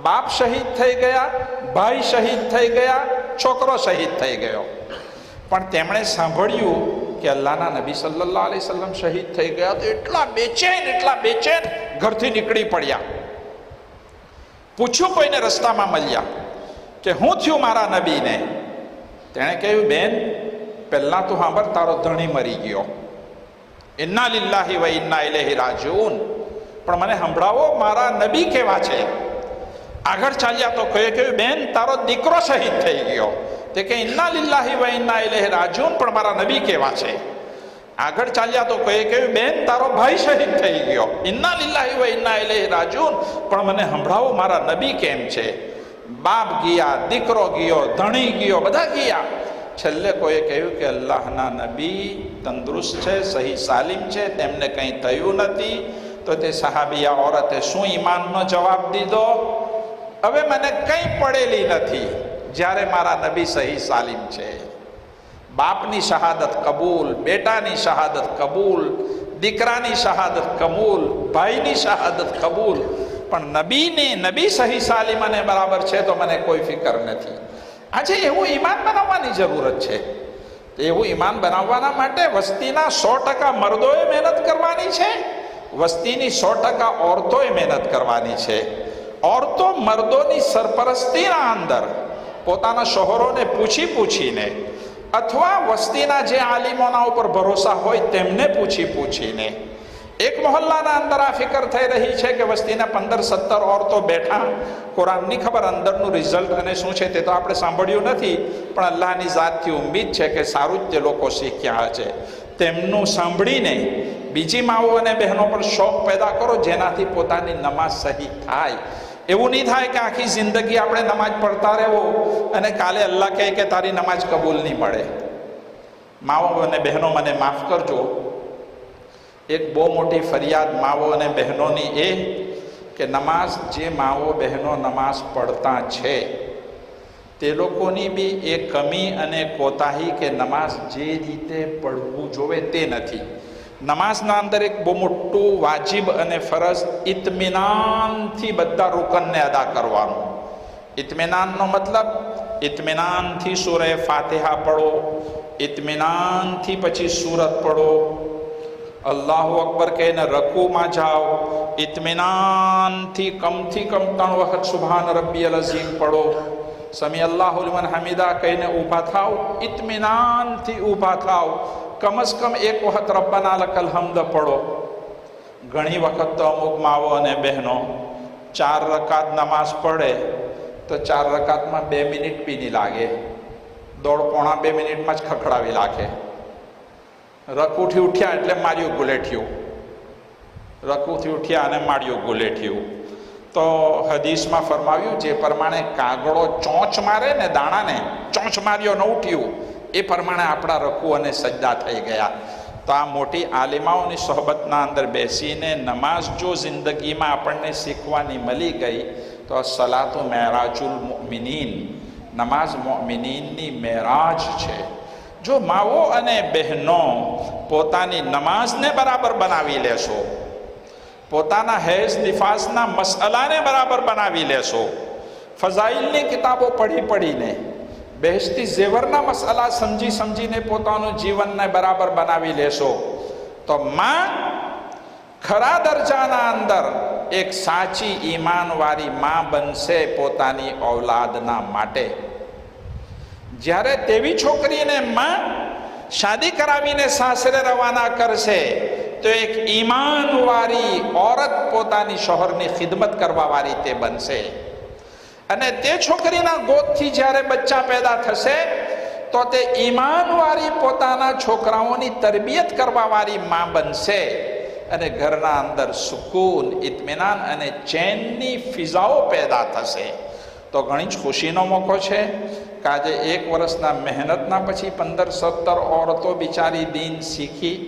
બાપ શહીદ થઈ ગયા, ભાઈ શહીદ થઈ ગયા, છોકરો શહીદ થઈ ગયો. પણ તેમણે સાંભળ્યું કે અલ્લાહના નબી સલ્લલ્લાહુ અલૈહિ વસલ્લમ શહીદ થઈ ગયા તો એટલા બેચેન ઘરથી નીકળી પડ્યા. પૂછ્યું, કોઈને રસ્તામાં મળ્યા કે હું થયું મારા નબીને? તેણે કહ્યું, બેન પહેલાં તો સાંભળ, તારો ધણી મરી ગયો, ઇન્ના લિલ્લાહી વ ઇન્ના ઇલૈહિ રાજીઉન, પણ મને સંભળાવો મારા નબી કેવા છે? આગળ ચાલ્યા તો કહ્યું, બેન તારો દીકરો શહીદ થઈ ગયો. તે કે ઇન્ના લિલ્લાહી વ ઇન્ના ઇલૈહિ રાજીઉન, પણ મારા નબી કેવા છે? આગળ ચાલ્યા તો કહ્યું, બેન તારો ભાઈ શહીદ થઈ ગયો, ઇન્ના લિલ્લાહી વ ઇન્ના ઇલૈહિ રાજીઉન, પણ મને સંભળાવો મારા નબી કેમ છે? બાપ ગયા, દીકરો ગયો, ધણી ગયો, બધા ગયા. છેલ્લે કોઈએ કહ્યું કે અલ્લાહના નબી તંદુરસ્ત છે, સહી સાલિમ છે, તેમને કંઈ થયું નથી. તો તે સહાબિયા ઓરતે શું ઈમાનનો જવાબ દીધો? હવે મને કંઈ પડેલી નથી જ્યારે મારા નબી સહી સાલિમ છે. બાપની શહાદત કબૂલ, બેટાની શહાદત કબૂલ, દીકરાની શહાદત કબૂલ, ભાઈની શહાદત કબૂલ, પણ નબી સહી સાલિમ અને બરાબર છે તો મને કોઈ ફિકર નથી. આજે એવું ઈમાન બનાવવાની જરૂરત છે. એવું ઈમાન બનાવવાના માટે વસ્તીના 100% મર્દોએ મહેનત કરવાની છે, વસ્તીની 100% ઓરતોએ મહેનત કરવાની છે. ઓરતો મર્દોની સરપરસ્તીના અંદર પોતાના શોહરોને પૂછીને, અથવા વસ્તીના જે આલિમોના ઉપર ભરોસા હોય તેમને પૂછીને. એક મહોલ્લાના અંદર આ ફિકર થઈ રહી છે કે વસ્તીના 15-17 ઓરતો બેઠા, કુરાનની ખબર અંદરનું રિઝલ્ટ અને શું છે તે તો આપણે સાંભળ્યું નથી, પણ અલ્લાહની ઝાતથી ઉમ્મીદ છે કે સારું જ તે લોકો શીખ્યા છે. તેમનું સાંભળીને બીજી માઓ અને બહેનો પર શોખ પેદા કરો, જેનાથી પોતાની નમાઝ સહી થાય. એવું નહીં થાય કે આખી જિંદગી આપણે નમાઝ પડતા રહેવો અને કાલે અલ્લાહ કહે કે તારી નમાઝ કબૂલ નહીં મળે. માઓ અને બહેનો મને માફ કરજો, એક બહુ મોટી ફરિયાદ માઓ અને બહેનોની એ કે નમાઝ જે માઓ બહેનો નમાઝ પડતા છે તે લોકોની બી એ કમી અને કોતાહી કે નમાઝ જે રીતે પડવું જોવે તે નથી. નમાઝના અંદર એક બહુ મોટું વાજિબ અને ફરજ ઇત્મિનાનથી બધા રૂકનને અદા કરવાનું. ઇત્મિનાનનો મતલબ ઇત્મિનાનથી સૂરે ફાતિહા પઢો, ઇત્મિનાનથી પછી સૂરત પઢો, અલ્લાહુ અકબર કહીને રકૂમાં જાઓ, ઇત્મિનાનથી કમથી કમ 3 વખત સુબહાન રબ્બિયલ અઝીમ પઢો, સમી અલ્લાહુ લિમન હમીદા કહીને ઊભા થાવ, ઇત્મિનાનથી ઊભા થાવ, કમસ કમ 1 વખત રબ્બના લકલ હમ્દ પઢો. ઘણી વખત તો અમુક માઓ અને બહેનો 4 રકાત નમાઝ પઢે તો 4 રકાતમાં 2 મિનિટ બી નહીં લાગે, દોઢ પોણા 2 મિનિટમાં જ ખખડાવી નાખે. રકુથી ઉઠ્યા એટલે માર્યું ગુલેઠિયું, રકુથી ઉઠ્યા અને માર્યું ગુલેઠિયું. તો હદીસમાં ફરમાવ્યું જે પ્રમાણે કાગડો ચોંચ મારે ને દાણાને, ચોંચ માર્યો ન ઉઠ્યું, એ પ્રમાણે આપણા રકુ અને સજદા થઈ ગયા. તો આ મોટી આલિમાઓની સોહબતના અંદર બેસીને નમાઝ જો જિંદગીમાં આપણને શીખવાની મળી ગઈ તો સલાતુ મેરાજુલ મુમિનીન, નમાઝ મુમિનીનની મેરાજ છે. જો માઓ અને બહેનો પોતાની નમાઝને બરાબર બનાવી લેશો, પોતાના હેઝ નિફાસના મસલાને બરાબર બનાવી લેશો, ફઝાઇલની કિતાબો પઢી પઢીને, બહેશતી ઝેવરના મસલા સમજી સમજીને પોતાનું જીવનને બરાબર બનાવી લેશો, તો માં ખરા દરજાના અંદર એક સાચી ઈમાનવાળી માં બનશે પોતાની ઔલાદના માટે. જ્યારે તેવી છોકરીને માં શાદી કરાવીને સાસરે રવાના કરશે તો એક ઈમાનવાળી ઓરત પોતાની શોહરની ખિદમત કરવાવાળી તે બનશે. અને તે છોકરીના ગોદથી જ્યારે બચ્ચા પેદા થશે તો તે ઈમાનવાળી પોતાના છોકરાઓની તરબિયત કરવાવાળી માં બનશે. અને ઘરના અંદર સુકૂન, ઇત્મીનાન અને ચેનની ફિઝાઓ પેદા થશે. તો ઘણી જ ખુશીનો મોકો છે કે આજે 1 વર્ષના મહેનતના પછી 15-17 ઓરતો બિચારી દીન શીખી,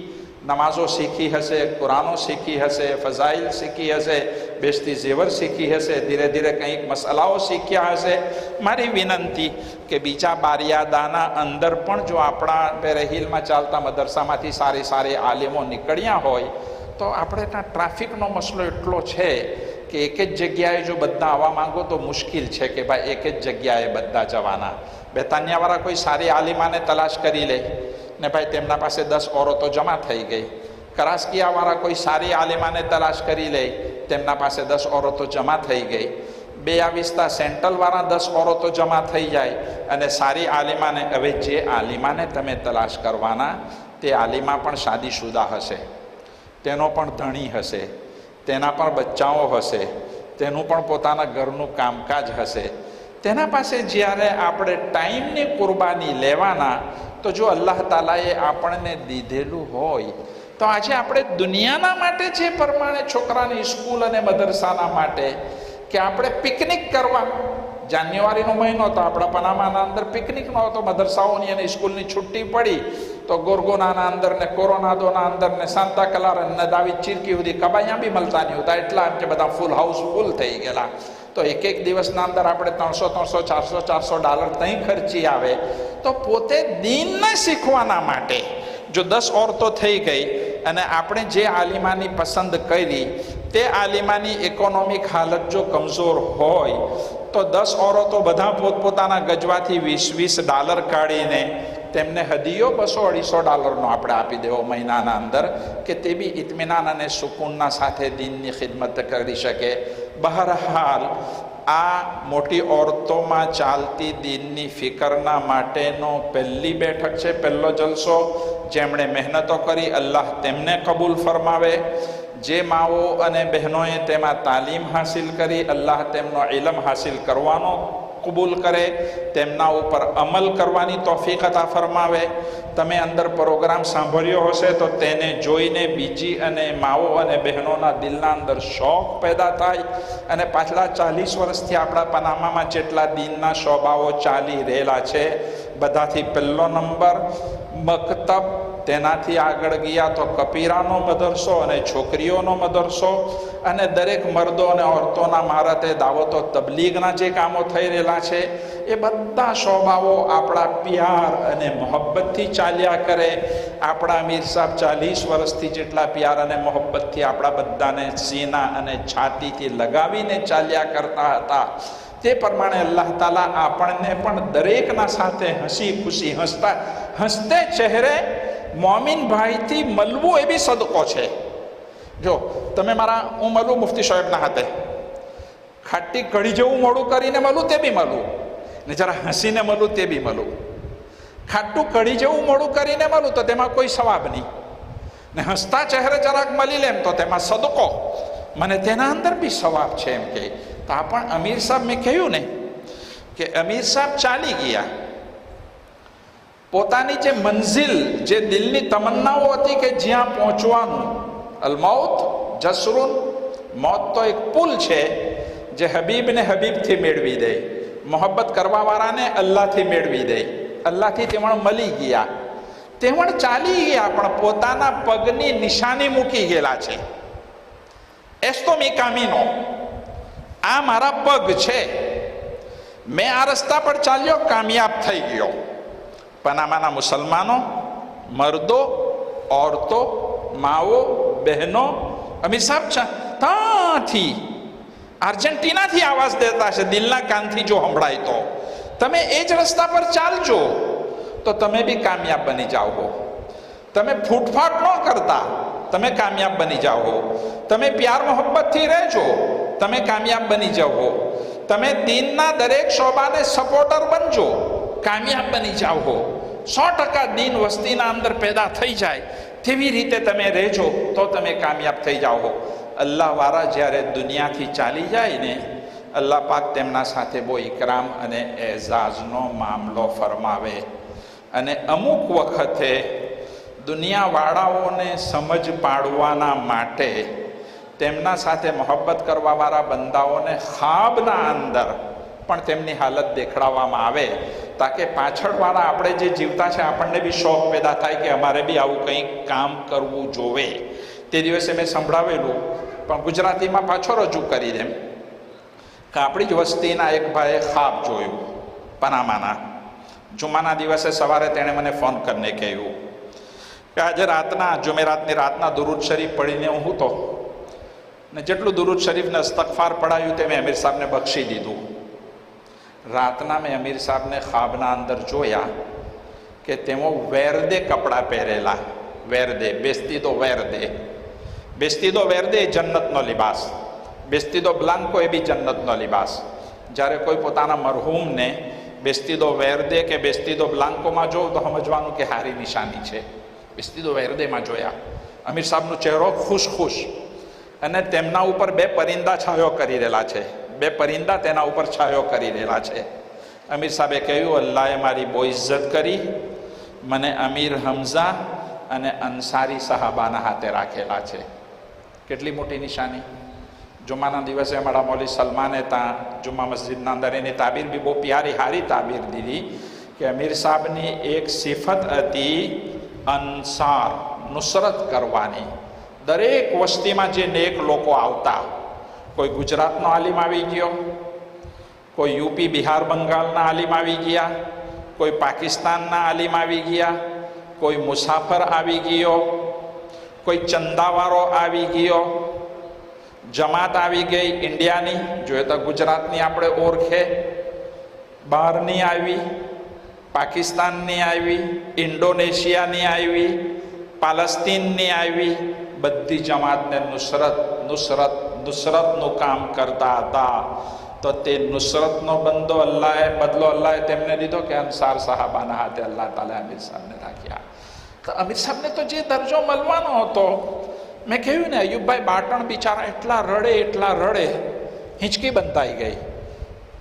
નમાઝો શીખી હશે, કુરાનો શીખી હશે, ફઝાઇલ શીખી હશે, બેશતી ઝેવર શીખી હશે, ધીરે ધીરે કંઈક મસલાઓ શીખ્યા હશે. મારી વિનંતી કે બીજા બારિયાદાના અંદર પણ જો આપણા બેરહિલમાં ચાલતા મદરસામાંથી સારી સારી આલિમો નીકળ્યા હોય તો આપણે ત્યાં ટ્રાફિકનો મસલો એટલો છે કે એક જ જગ્યાએ જો બધા આવવા માંગો તો મુશ્કેલ છે કે ભાઈ એક જ જગ્યાએ બધા જવાના. બેતાનિયાવાળા કોઈ સારી આલિમાને તલાશ કરી લે ને ભાઈ તેમના પાસે 10 ઓરતો જમા થઈ ગઈ. કરાસ્કિયાવાળા કોઈ સારી આલિમાને તલાશ કરી લે, તેમના પાસે 10 ઓરતો જમા થઈ ગઈ. 22 સેન્ટ્રલવાળા 10 ઓરતો જમા થઈ જાય અને સારી આલિમાને, હવે જે આલિમાને તમે તલાશ કરવાના તે આલિમા પણ શાદીશુદા હશે, તેનો પણ ધણી હશે, તેના પણ બચ્ચાઓ હશે, તેનું પણ પોતાના ઘરનું કામકાજ હશે. તેના પાસે જ્યારે આપણે ટાઈમની કુરબાની લેવાના તો જો અલ્લાહ તાલાએ આપણને દીધેલું હોય તો આજે આપણે દુનિયાના માટે જે પ્રમાણે છોકરાની સ્કૂલ અને મદરસાના માટે કે આપણે પિકનિક કરવા, જાન્યુઆરીનો મહિનો તો આપણા પનામાના અંદર પિકનિકનો હતો, મદરસાઓની અને સ્કૂલની છુટ્ટી પડી તો ગોરગોનાના અંદર ને કોરોનાદોના અંદર ને સાંતા કલાર ને દાવી ચીરકી સુધી કબાયા બી મળતા નહીં હોતા, એટલા એમ કે બધા ફૂલ હાઉસ ફૂલ થઈ ગયેલા. તો એક દિવસના અંદર આપણે 300, 400 ડોલર ત્યાં ખર્ચી આવે. તો પોતે દીનને શીખવાના માટે જો 10 ઓરતો થઈ ગઈ અને આપણે જે આલિમાની પસંદ કરી તે આલિમાની ઇકોનોમિક હાલત જો કમજોર હોય તો 10 ઓરતો બધા પોતપોતાના ગજવાથી 20 ડોલર કાઢીને તેમને હદીયો 200-250 ડોલરનો આપણે આપી દેવો મહિનાના અંદર કે તે બી ઇત્મીનાન અને સુકૂનના સાથે દીનની ખિદમત કરી શકે. બહરહાલ આ મોટી ઓરતોમાં ચાલતી દીનની ફિકરના માટેનો પહેલી બેઠક છે, પહેલો જલસો. જેમણે મહેનતો કરી અલ્લાહ તેમને કબૂલ ફરમાવે. જે માઓ અને બહેનોએ તેમાં તાલીમ હાસિલ કરી અલ્લાહ તેમનો ઇલમ હાસિલ કરવાનો કબૂલ કરે, તેમના ઉપર અમલ કરવાની તૌફીક અતા ફરમાવે. તમે અંદર પ્રોગ્રામ સાંભળ્યો હશે તો તેને જોઈને બીજી અને માઓ અને બહેનોના દિલના અંદર શોખ પેદા થાય. અને પાછલા 40 વર્ષથી આપણા પનામામાં જેટલા દીનના શોભાઓ ચાલી રહેલા છે બધાથી પહેલો નંબર મકતબ, તેનાથી આગળ ગયા તો કપીરાનો મદરસો અને છોકરીઓનો મદરસો, અને દરેક મર્દો અને ઓરતોના મારતે દાવતો તબલીગના જે કામો થઈ રહેલા છે એ બધા શોભાઓ આપણા પ્યાર અને મોહબ્બતથી ચાલ્યા કરે. આપણા અમીર સાહેબ 40 વર્ષથી જેટલા પ્યાર અને મોહબ્બતથી આપણા બધાને સીના અને છાતીથી લગાવીને ચાલ્યા કરતા હતા. તે પ્રમાણે અલ્લાહ તાલા આપણને પણ દરેકના સાથે હસી ખુશી હસતે ચહેરે મોમિન ભાઈથી મળવું એ બી સદકો છે. જો તમે હું મળું મુફ્તી સાહેબના હાથે, ખાટી કઢી જેવું મોડું કરીને મળું તે બી મળું, ને જરા હસીને મળું તે બી મળું. ખાટું કઢી જેવું મોડું કરીને મળું તો તેમાં કોઈ સવાબ નહીં, ને હસતા ચહેરે જરાક મળી લેમ તો તેમાં સદકો, મને તેના અંદર બી સવાબ છે એમ કે. તો આ પણ અમીર સાહેબ મેં કહ્યું ને કે અમીર સાહેબ ચાલી ગયા, પોતાની જે મંઝિલ, જે દિલની તમન્નાઓ હતી કે જ્યાં પહોંચવાનું, અલ મૌત જસરુન, મોત તો એક પુલ છે જે હબીબને હબીબથી મેળવી દે, મોહબ્બત કરવાવાળાને અલ્લાહથી મેળવી દે. અલ્લાહથી તેવણ મળી ગયા, તેવણ ચાલી ગયા, પણ પોતાના પગની નિશાની મૂકી ગયેલા છે. એસ્તો મી કામીનો, આ મારા પગ છે, મેં આ રસ્તા પર ચાલ્યો, કામયાબ થઈ ગયો. પનામાના મુસલમાનો, મર્દો, औरतो, માઓ, બહેનો, અમીર સાહેબ ત્યાંથી આર્જેન્ટિનાથી આવાજ દેતા છે, દિલના કાનથી જો સંભળાય તો તમે એ જ રસ્તા પર ચાલજો તો તમે બી કામયાબ બની જાઓ. તમે ફૂટફાટ ન કરતા, તમે કામયાબ બની જાઓ. તમે પ્યાર મોહબ્બતથી રહેજો, તમે કામયાબ બની જાઓ. તમે દીનના દરેક શોભાને સપોર્ટર બનજો, કામયાબ બની જાઓ. 100% દીન વસ્તીના અંદર પેદા થઈ જાય તેવી રીતે તમે રહેજો તો તમે કામયાબ થઈ જાઓ. અલ્લાહ વાળા જ્યારે દુનિયાથી ચાલી જાય ને, અલ્લાહ પાક તેમના સાથે બહુ ઇકરામ અને એઝાઝનો મામલો ફરમાવે. અને અમુક વખતે દુનિયાવાળાઓને સમજ પાડવાના માટે તેમના સાથે મોહબ્બત કરવાવાળા બંદાઓને ખ્વાબના અંદર પણ તેમની હાલત દેખાડવામાં આવે, તાકે પાછળવાળા આપણે જે જીવતા છે આપણને બી શોખ પેદા થાય કે અમારે બી આવું કંઈક કામ કરવું જોવે. તે દિવસે મેં સંભળાવેલું, પણ ગુજરાતીમાં પાછો રજૂ કરી દેમ કે આપણી જ વસ્તીના એક ભાઈએ ખ્વાબ જોયું પનામાના. જુમાના દિવસે સવારે તેણે મને ફોન કરીને કહ્યું કે આજે રાતના જુમેરાતની રાતના દુરૂદ શરીફ પડીને હું તો ને જેટલું દુરૂદ શરીફને અસ્તગફાર પડાયું તે મેં અમીર સાહેબને બક્ષી દીધું. રાતના મેં અમીર સાહેબને ખ્વાબના અંદર જોયા કે તેઓ વેરદે કપડાં પહેરેલા. વેરદે, બેસ્તીદો વેરદે. બેસ્તીદો વેરદે એ જન્નતનો લિબાસ, બેસ્તીદો બ્લાન્કો એ બી જન્નતનો લિબાસ. જ્યારે કોઈ પોતાના મરહૂમને બેસ્તીદો વેરદે કે બેસ્તીદો બ્લાન્કોમાં જોઉં તો સમજવાનું કે હારી નિશાની છે. બેસ્તીદો વેરદેમાં જોયા. અમીર સાહેબનો ચહેરો ખુશ ખુશ, અને તેમના ઉપર 2 પરિંદા છાયો કરી રહેલા છે. 2 પરિંદા તેના ઉપર છાયો કરી રહેલા છે. અમીર સાહેબે કહ્યું, અલ્લાહે મારી બહુ ઇજ્જત કરી, મને અમીર હમઝા અને અંસારી સાહાબાના હાથે રાખેલા છે. કેટલી મોટી નિશાની. જુમાના દિવસે અમારા મૌલી સલમાને ત્યાં જુમ્મા મસ્જિદના અંદર એની તાબીર બી બહુ પ્યારી હારી તાબીર દીધી કે અમીર સાહેબની એક સિફત હતી અંસાર, નુસરત કરવાની. દરેક વસ્તીમાં જે નેક લોકો આવતા, કોઈ ગુજરાતનો આલિમ આવી ગયો, કોઈ યુપી બિહાર બંગાળના આલિમ આવી ગયા, કોઈ પાકિસ્તાનના આલિમ આવી ગયા, કોઈ મુસાફર આવી ગયો, કોઈ ચંદાવાળો આવી ગયો, જમાત આવી ગઈ ઇન્ડિયાની, જોઈએ તો ગુજરાતની આપણે ઓળખે, બહારની આવી, પાકિસ્તાનની આવી, ઇન્ડોનેશિયાની આવી, પાલસ્તીનની આવી, બધી જમાતને નુસરત નુસરત નુસરતનું કામ કરતા હતા. તો તે નુસરતનો બદલો અલ્લાહે તેમને દીધો કે અંસાર સાહાબાના હાથે અલ્લાહ તાલા અમીર સાહેબને રાખ્યા. તો અમીર સાહેબને તો જે દરજ્જો મળવાનો હતો, મેં કહ્યું ને, અયુબભાઈ બાટણ બિચારા એટલા રડે, હિંચકી બંધાઈ ગઈ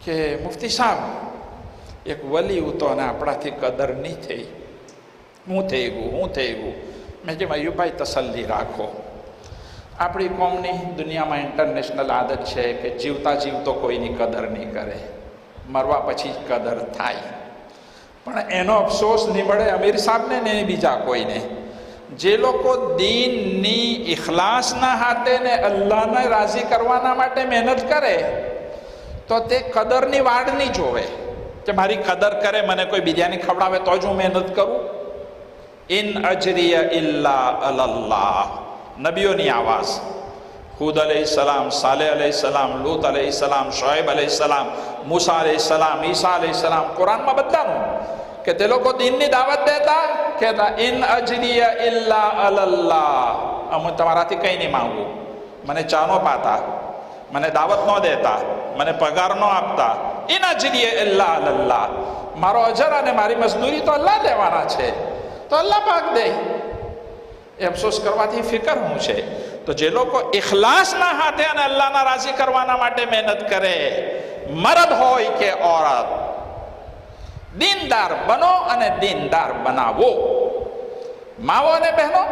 કે મુફતી સાહેબ એક વલી ઉતો અને આપણાથી કદર નહીં થઈ, હું થઈ ગયું. મેં જેમ અયુબભાઈ તસલ્લી રાખો, આપણી કોમની દુનિયામાં ઇન્ટરનેશનલ આદત છે કે જીવતા જીવતો કોઈની કદર નહીં કરે, મરવા પછી કદર થાય. પણ એનો અફસોસ નહીં મળે અમીર સાહેબને ને બીજા કોઈને. જે લોકો દીનની ઇખલાસના હાથે ને અલ્લાહને રાજી કરવાના માટે મહેનત કરે તો તે કદરની વાડ નહીં જોવે કે મારી કદર કરે, મને કોઈ બીજાને ખવડાવે તો જ હું મહેનત કરું. ઇન અજરિયા ઇલ્લા અલલ્લાહ, નબીઓની આવાજ. હુદ અલૈહિસ્સલામ, સાલેહ અલૈહિસ્સલામ, લૂત અલૈહિસ્સલામ, શોએબ અલૈહિસ્સલામ, મૂસા અલૈહિસ્સલામ, ઈસા અલૈહિસ્સલામ, કુરાનમાં બધાનું કે તે લોકો દીનની દાવત દેતા, કહેતા ઇન અજરિયા ઇલ્લા અલલ્લાહ, હું તમારાથી કંઈ નહીં માંગુ. મને ચા ન પાતા, મને દાવત ન દેતા, મને પગાર ન આપતા. ઇન અજરિયા ઇલ્લા અલલ્લાહ, મારો અજર અને મારી મજદૂરી તો અલ્લાહ દેવાના છે, તો અલ્લાહ પાક દે. એ અફસોસ કરવાથી ફિકર હું છે. તો જે લોકો ઇખલાસના હાથે અને અલ્લાહના રાજી કરવાના માટે મહેનત કરે મર્દ હોય કે औरत, દીનદાર બનો અને દીનદાર બનાવો. માવો અને બહેનો,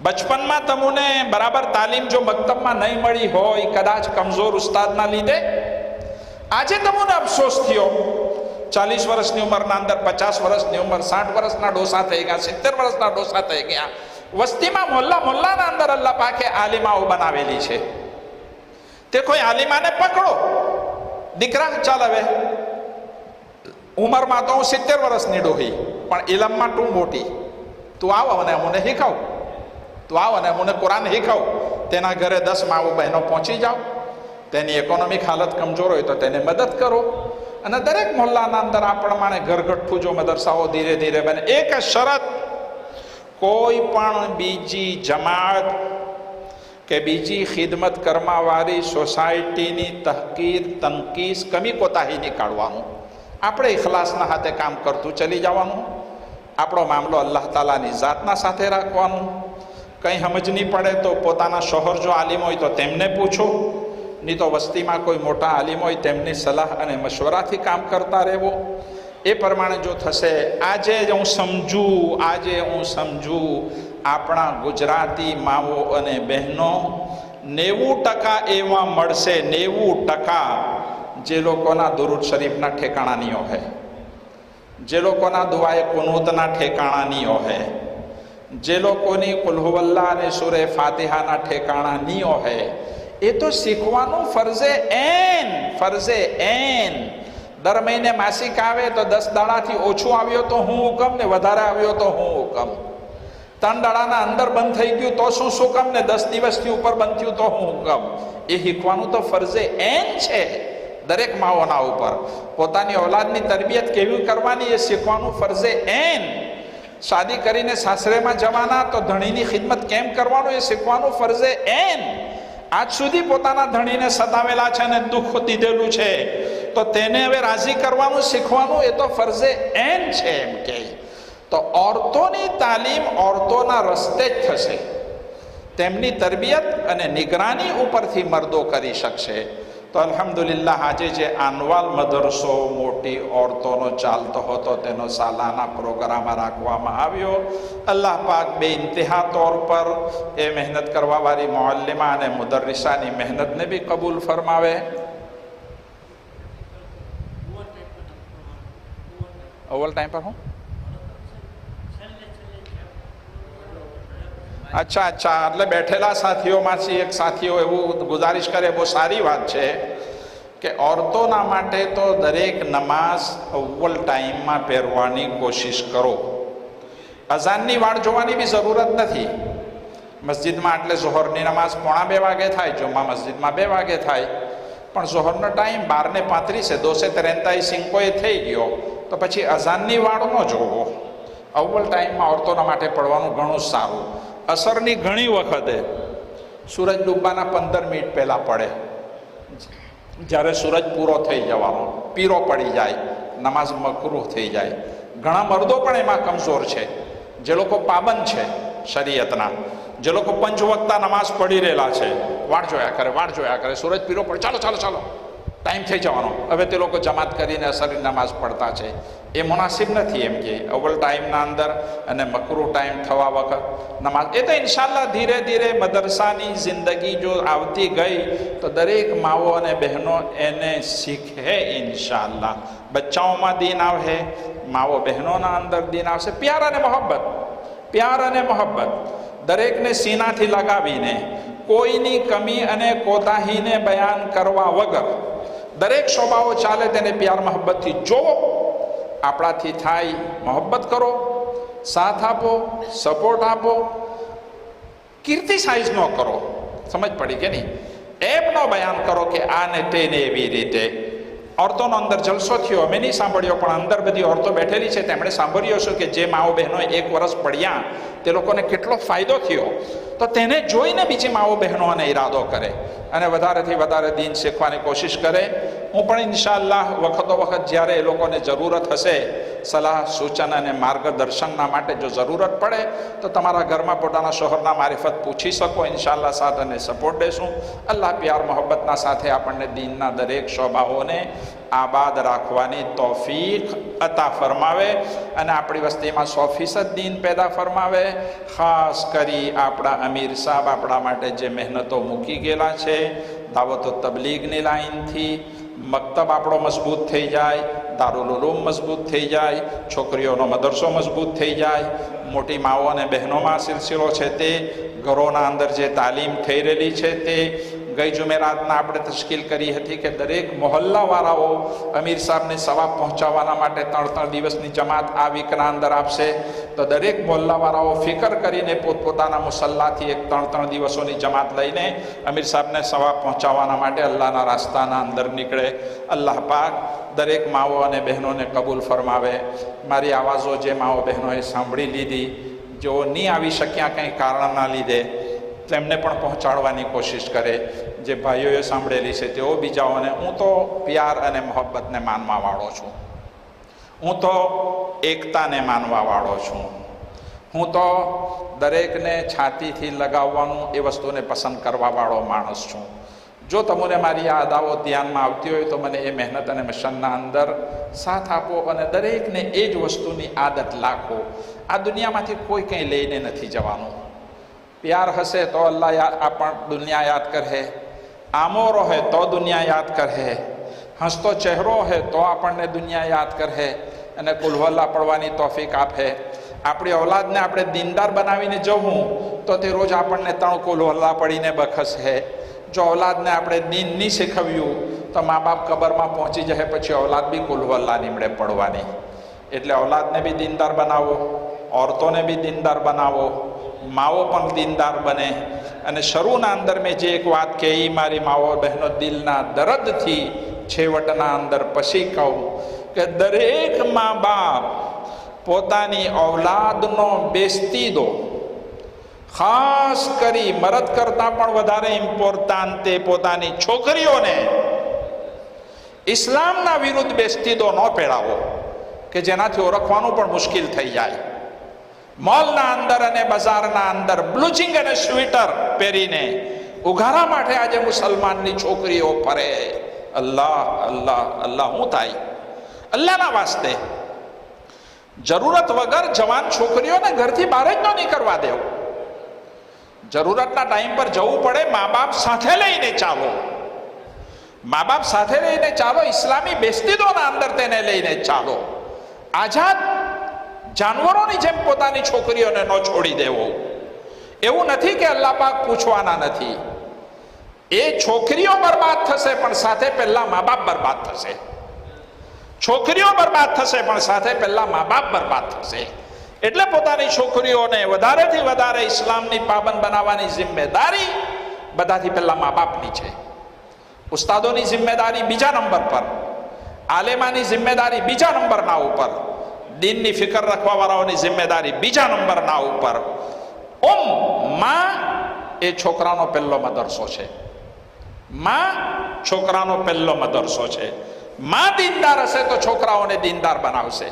બચપનમાં તમને બરાબર તાલીમ જો મક્તબમાં નહીં મળી હોય, કદાચ કમજોર ઉસ્તાદના લીધે આજે તમને અફસોસ થયો. 40 વર્ષની ઉંમરના અંદર, 50 વર્ષની ઉંમર, 60 વર્ષના ડોસા થઈ ગયા, 70 વર્ષના ડોસા થઈ ગયા. વસ્તીમાં મોલ્લાના અંદર અલ્લાહ પાકે આલિમાઓ બનાવેલી છે. તે કોઈ આલિમાને પકડો, દીકરા ચાલ હવે ઉંમરમાં તો હું 70 વર્ષની ડોહી, પણ ઇલમમાં તું મોટી, તું આવ અને મને શીખાવ, તું આવ અને મને કુરાન શીખાવ. તેના ઘરે 10 માઓ બહેનો પહોંચી જાઓ, તેની ઇકોનોમિક હાલત કમજોર હોય તો તેને મદદ કરો. અને દરેક મોહલ્લાના અંદર આ પ્રમાણે ઘરગથ્થુ જો મદરસાઓ ધીરે ધીરે બને. એક શરત, કોઈ પણ બીજી જમાત કે બીજી ખિદમત કરવાવાળી સોસાયટીની તહકીર, તનકીસ, કમી કોતાહી નહીં કાઢવાનું. આપણે ઇખલાસના હાથે કામ કરતું ચલી જવાનું. આપણો મામલો અલ્લાહ તાલાની ઝાતના સાથે રાખવાનું. કંઈ સમજ નહીં પડે તો પોતાના શોહર જો આલિમ હોય તો તેમને પૂછો, નહીં તો વસ્તીમાં કોઈ મોટા આલિમ હોય તેમની સલાહ અને મશવરાથી કામ કરતા રહેવો. એ પ્રમાણે જો થશે. આજે હું સમજું આપણા ગુજરાતી માવો અને બહેનો 90% એવા મળશે, 90% જે લોકોના દુરૂદ શરીફના ઠેકાણા નહીં હોય, જે લોકોના દુઆએ કુનૂતના ઠેકાણા નહીં હોય, જે લોકોની કુલ હુવલ્લાહ અને સૂરે ફાતિહાના ઠેકાણા નહીં હોય. એ તો શીખવાનું ફરઝે એન. દર મહિને માસિક આવે તો 10 દાડાથી ઓછું આવ્યો તો હું હુકમ, ને વધારે આવ્યો તો હું હુકમ. 3 દાડાના અંદર બંધ થઈ ગયું તો શું હુકમ, ને 10 દિવસથી ઉપર બંધ થયું તો હું હુકમ. એ શીખવાનું તો ફરઝે એન છે દરેક માઓના ઉપર. પોતાની ઔલાદની તરબિયત કેવી કરવાની એ શીખવાનું ફરઝે એન. શાદી કરીને સાસરેમાં જવાના તો ધણીની ખિદમત કેમ કરવાનું એ શીખવાનું ફરઝે એન. આજ સુધી પોતાના ધણીને સતાવેલા છે અને દુઃખ દીધેલું છે તો તેને હવે રાજી કરવાનું શીખવાનું એ તો ફરઝે એન છે. એમ કે તો ઓરતોની તાલીમ ઓરતોના રસ્તે જ થશે. તેમની તરબિયત અને નિગરાની ઉપરથી મર્દો કરી શકશે. તો અલ્હમ્દુલિલ્લાહ આજે જે આનવાલ મદરસો મોટી ઓરતોનો ચાલતો હતો તેનો સાલાના પ્રોગ્રામ રાખવામાં આવ્યો. અલ્લાહ પાક બે ઇન્તહા તौर પર એ મહેનત કરવાવાળી મુઅલ્લિમા અને મુદર્રિસાની મહેનતને બી કબૂલ ફરમાવે. ઓવર ટાઈમ પર હું અચ્છા એટલે બેઠેલા સાથીઓમાંથી એક સાથીઓ એવું ગુજારિશ કરે, બહુ સારી વાત છે કે ઓરતોના માટે તો દરેક નમાઝ અવ્વલ ટાઈમમાં પહેરવાની કોશિશ કરો. અઝાનની વાટ જોવાની બી જરૂરત નથી. મસ્જિદમાં એટલે ઝોહરની નમાઝ 1:45 વાગે થાય, જુમ્મા મસ્જિદમાં 2 વાગે થાય, પણ ઝોહરનો ટાઈમ 12:35 2:43 થઈ ગયો તો પછી અઝાનની વાળ ન જોવો. અવ્વલ ટાઈમમાં ઓરતોના માટે પડવાનું ઘણું સારું. અસરની ઘણી વખતે સૂરજ ડૂબવાના 15 મિનિટ પહેલાં પડે. જ્યારે સૂરજ પૂરો થઈ જવાનો, પીરો પડી જાય, નમાઝ મકરૂહ થઈ જાય. ઘણા મર્દો પણ એમાં કમજોર છે. જે લોકો પાબંદ છે શરીયતના, જે લોકો 5 વખત નમાઝ પડી રહેલા છે, વાટ જોયા કરે, સૂરજ પીરો પડે, ચાલો ટાઈમ થઈ જવાનો. હવે તે લોકો જમાત કરીને અસરની નમાઝ પડતા છે. એ મુનાસિબ નથી. એમ કે અવ્વલ ટાઈમના અંદર અને મકરૂહ ટાઈમ થવા વખત નમાઝ. એ તો ઇન્શાલ્લાહ ધીરે ધીરે મદરસાની જિંદગી જો આવતી ગઈ તો દરેક માઓ અને બહેનો એને શીખે ઇન્શાલ્લાહ. બચ્ચાઓમાં દીન આવે, માઓ બહેનોના અંદર દીન આવશે. પ્યાર અને મોહબ્બત દરેકને સીનાથી લગાવીને, કોઈની કમી અને કોતાહીને બયાન કરવા વગર દરેક શોભાઓ ચાલે તેને પ્યાર મોહબ્બતથી જોવો. આપણાથી થાય મોહબ્બત કરો, સાથ આપો, સપોર્ટ આપો. ક્રિટિસાઇઝ ન કરો. સમજ પડી કે નહીં? એમ ન બયાન કરો કે આને તેને એવી રીતે. ઓરતોનો અંદર જલસો થયો, અમે નહીં સાંભળ્યો, પણ અંદર બધી ઓરતો બેઠેલી છે તેમણે સાંભળ્યો છે કે જે માઓ બહેનો 1 વર્ષ પડ્યા તે લોકોને કેટલો ફાયદો થયો. તો તેને જોઈને બીજી માઓ બહેનોને ઈરાદો કરે અને વધારેથી વધારે દીન શીખવાની કોશિશ કરે. હું પણ ઇન્શાઅલ્લાહ વખતો વખત જ્યારે એ લોકોને જરૂરત હશે સલાહ સૂચન અને માર્ગદર્શનના માટે જો જરૂરત પડે તો તમારા ઘરમાં પોતાના શોહરના મારિફત પૂછી શકો. ઇન્શાઅલ્લાહ સાથ અને સપોર્ટ દેશું. અલ્લાહ પ્યાર મોહબ્બતના સાથે આપણને દીનના દરેક શોભાઓને આબાદ રાખવાની તૌફીક અતા ફરમાવે અને આપણી વસ્તીમાં 100% દીન પેદા ફરમાવે. ખાસ કરી આપણા અમીર સાહેબ આપણા માટે જે મહેનતો મૂકી ગયેલા છે, દાવતો તબલીગની લાઈનથી મક્તબ આપણો મજબૂત થઈ જાય, દારુલ ઉલૂમ મજબૂત થઈ જાય, છોકરીઓનો મદરસો મજબૂત થઈ જાય, મોટી માઓ અને બહેનોમાં સિલસિલો છે તે, ઘરોના અંદર જે તાલીમ થઈ રહેલી છે તે. ગઈ જુમેરાતના આપણે તશ્કીલ કરી હતી કે દરેક મોહલ્લાવાળાઓ અમીર સાહેબને સવાબ પહોંચાડવાના માટે 3 દિવસની જમાત આ વીકના અંદર આપશે. તો દરેક મોહલ્લાવાળાઓ ફિકર કરીને પોતપોતાના મુસલ્લાથી એક 3 દિવસોની જમાત લઈને અમીર સાહેબને સવાબ પહોંચાડવાના માટે અલ્લાહના રાસ્તાના અંદર નીકળે. અલ્લાહ પાક દરેક માઓ અને બહેનોને કબૂલ ફરમાવે. મારી આવાજો જે માઓ બહેનોએ સાંભળી લીધી, જેઓ નહીં આવી શક્યા કંઈ કારણના લીધે, તેમને પણ પહોંચાડવાની કોશિશ કરે. જે ભાઈઓએ સાંભળેલી છે તેઓ બીજાઓને. હું તો પ્યાર અને મોહબ્બતને માનવાવાળો છું. હું તો એકતાને માનવાવાળો છું. હું તો દરેકને છાતીથી લગાવવાનું એ વસ્તુને પસંદ કરવાવાળો માણસ છું. જો તમને મારી આ અદાઓ ધ્યાનમાં આવતી હોય તો મને એ મહેનત અને મિશનના અંદર સાથ આપો અને દરેકને એ જ વસ્તુની આદત લાખો. આ દુનિયામાંથી કોઈ કંઈ લઈને નથી જવાનું. प्यार हसे तो अल्लाह आपण दुनिया याद करे, आमो रहे तो दुनिया याद करे, हंसतो चेहरो है तो આપણને દુનિયા યાદ કરે અને કુલવલ્લા પડવાની તોફીક આપે. આપણી ઔલાદને આપણે દીનદાર બનાવીને જવું તો તે રોજ આપણને 3 કુલવલ્લા પડીને બખશે. જો ઔલાદને આપણે દીન નહીં શીખવ્યું તો મા બાપ કબરમાં પહોંચી જાય, પછી ઔલાદ બી કુલવલ્લા નીમડે પડવાની. એટલે ઔલાદને બી દીનદાર બનાવો, औरतों भी दीनदार बनावो, माओ पण दीनदार बने. અને શરૂના અંદર મેં જે એક વાત કહી, મારી માઓ બહેનો દિલના દર્દથી છેવટના અંદર પછી કહું કે દરેક મા બાપ પોતાની ઔલાદનો બેસ્તી દો. ખાસ કરી મરદ કરતાં પણ વધારે ઇમ્પોર્ટન્ટ તે પોતાની છોકરીઓને ઇસ્લામના વિરુદ્ધ બેસ્તી દો, ન પેળાવો કે જેનાથી ઓળખવાનું પણ મુશ્કેલ થઈ જાય. મોલના અંદર અને બજારના અંદર બ્લુચિંગ અને સ્વેટર પહેરીને ઉઘાડા માટે આજે મુસલમાનની છોકરીઓ ફરે. અલ્લાહ અલ્લાહ અલ્લાહ, હું થાય અલ્લાહના વાસ્તે જરૂરત વગર જવાન છોકરીઓને ઘરથી બહાર જ ન નીકળવા દેવો. જરૂરતના ટાઈમ પર જવું પડે, મા બાપ સાથે લઈને ચાલો. મા બાપ સાથે લઈને ચાલો. ઇસ્લામી બેસ્તીદોના અંદર તેને લઈને ચાલો. આઝાદ જાનવરોની જેમ પોતાની છોકરીઓને ન છોડી દેવો. એવું નથી કે અલ્લાહ પાક પૂછવાના નથી. એ છોકરીઓ બરબાદ થશે પણ સાથે પહેલા મા બાપ બરબાદ થશે. છોકરીઓ બરબાદ થશે પણ સાથે પહેલા મા બાપ બરબાદ થશે. એટલે પોતાની છોકરીઓને વધારેથી વધારે ઇસ્લામની પાબંદ બનાવવાની જિમ્મેદારી બધાથી પહેલા મા બાપની છે. ઉસ્તાદોની જિમ્મેદારી બીજા નંબર પર, આલેમાની જિમ્મેદારી બીજા નંબરના ઉપર, દીનની ફિકર રાખવા વાળાઓની જિમ્મેદારી બીજા નંબરના ઉપર. માં એ છોકરાનો પહેલો મદરસો છે. માં છોકરાનો પહેલો મદરસો છે. માં દીનદાર હશે તો છોકરાઓને દીનદાર બનાવશે.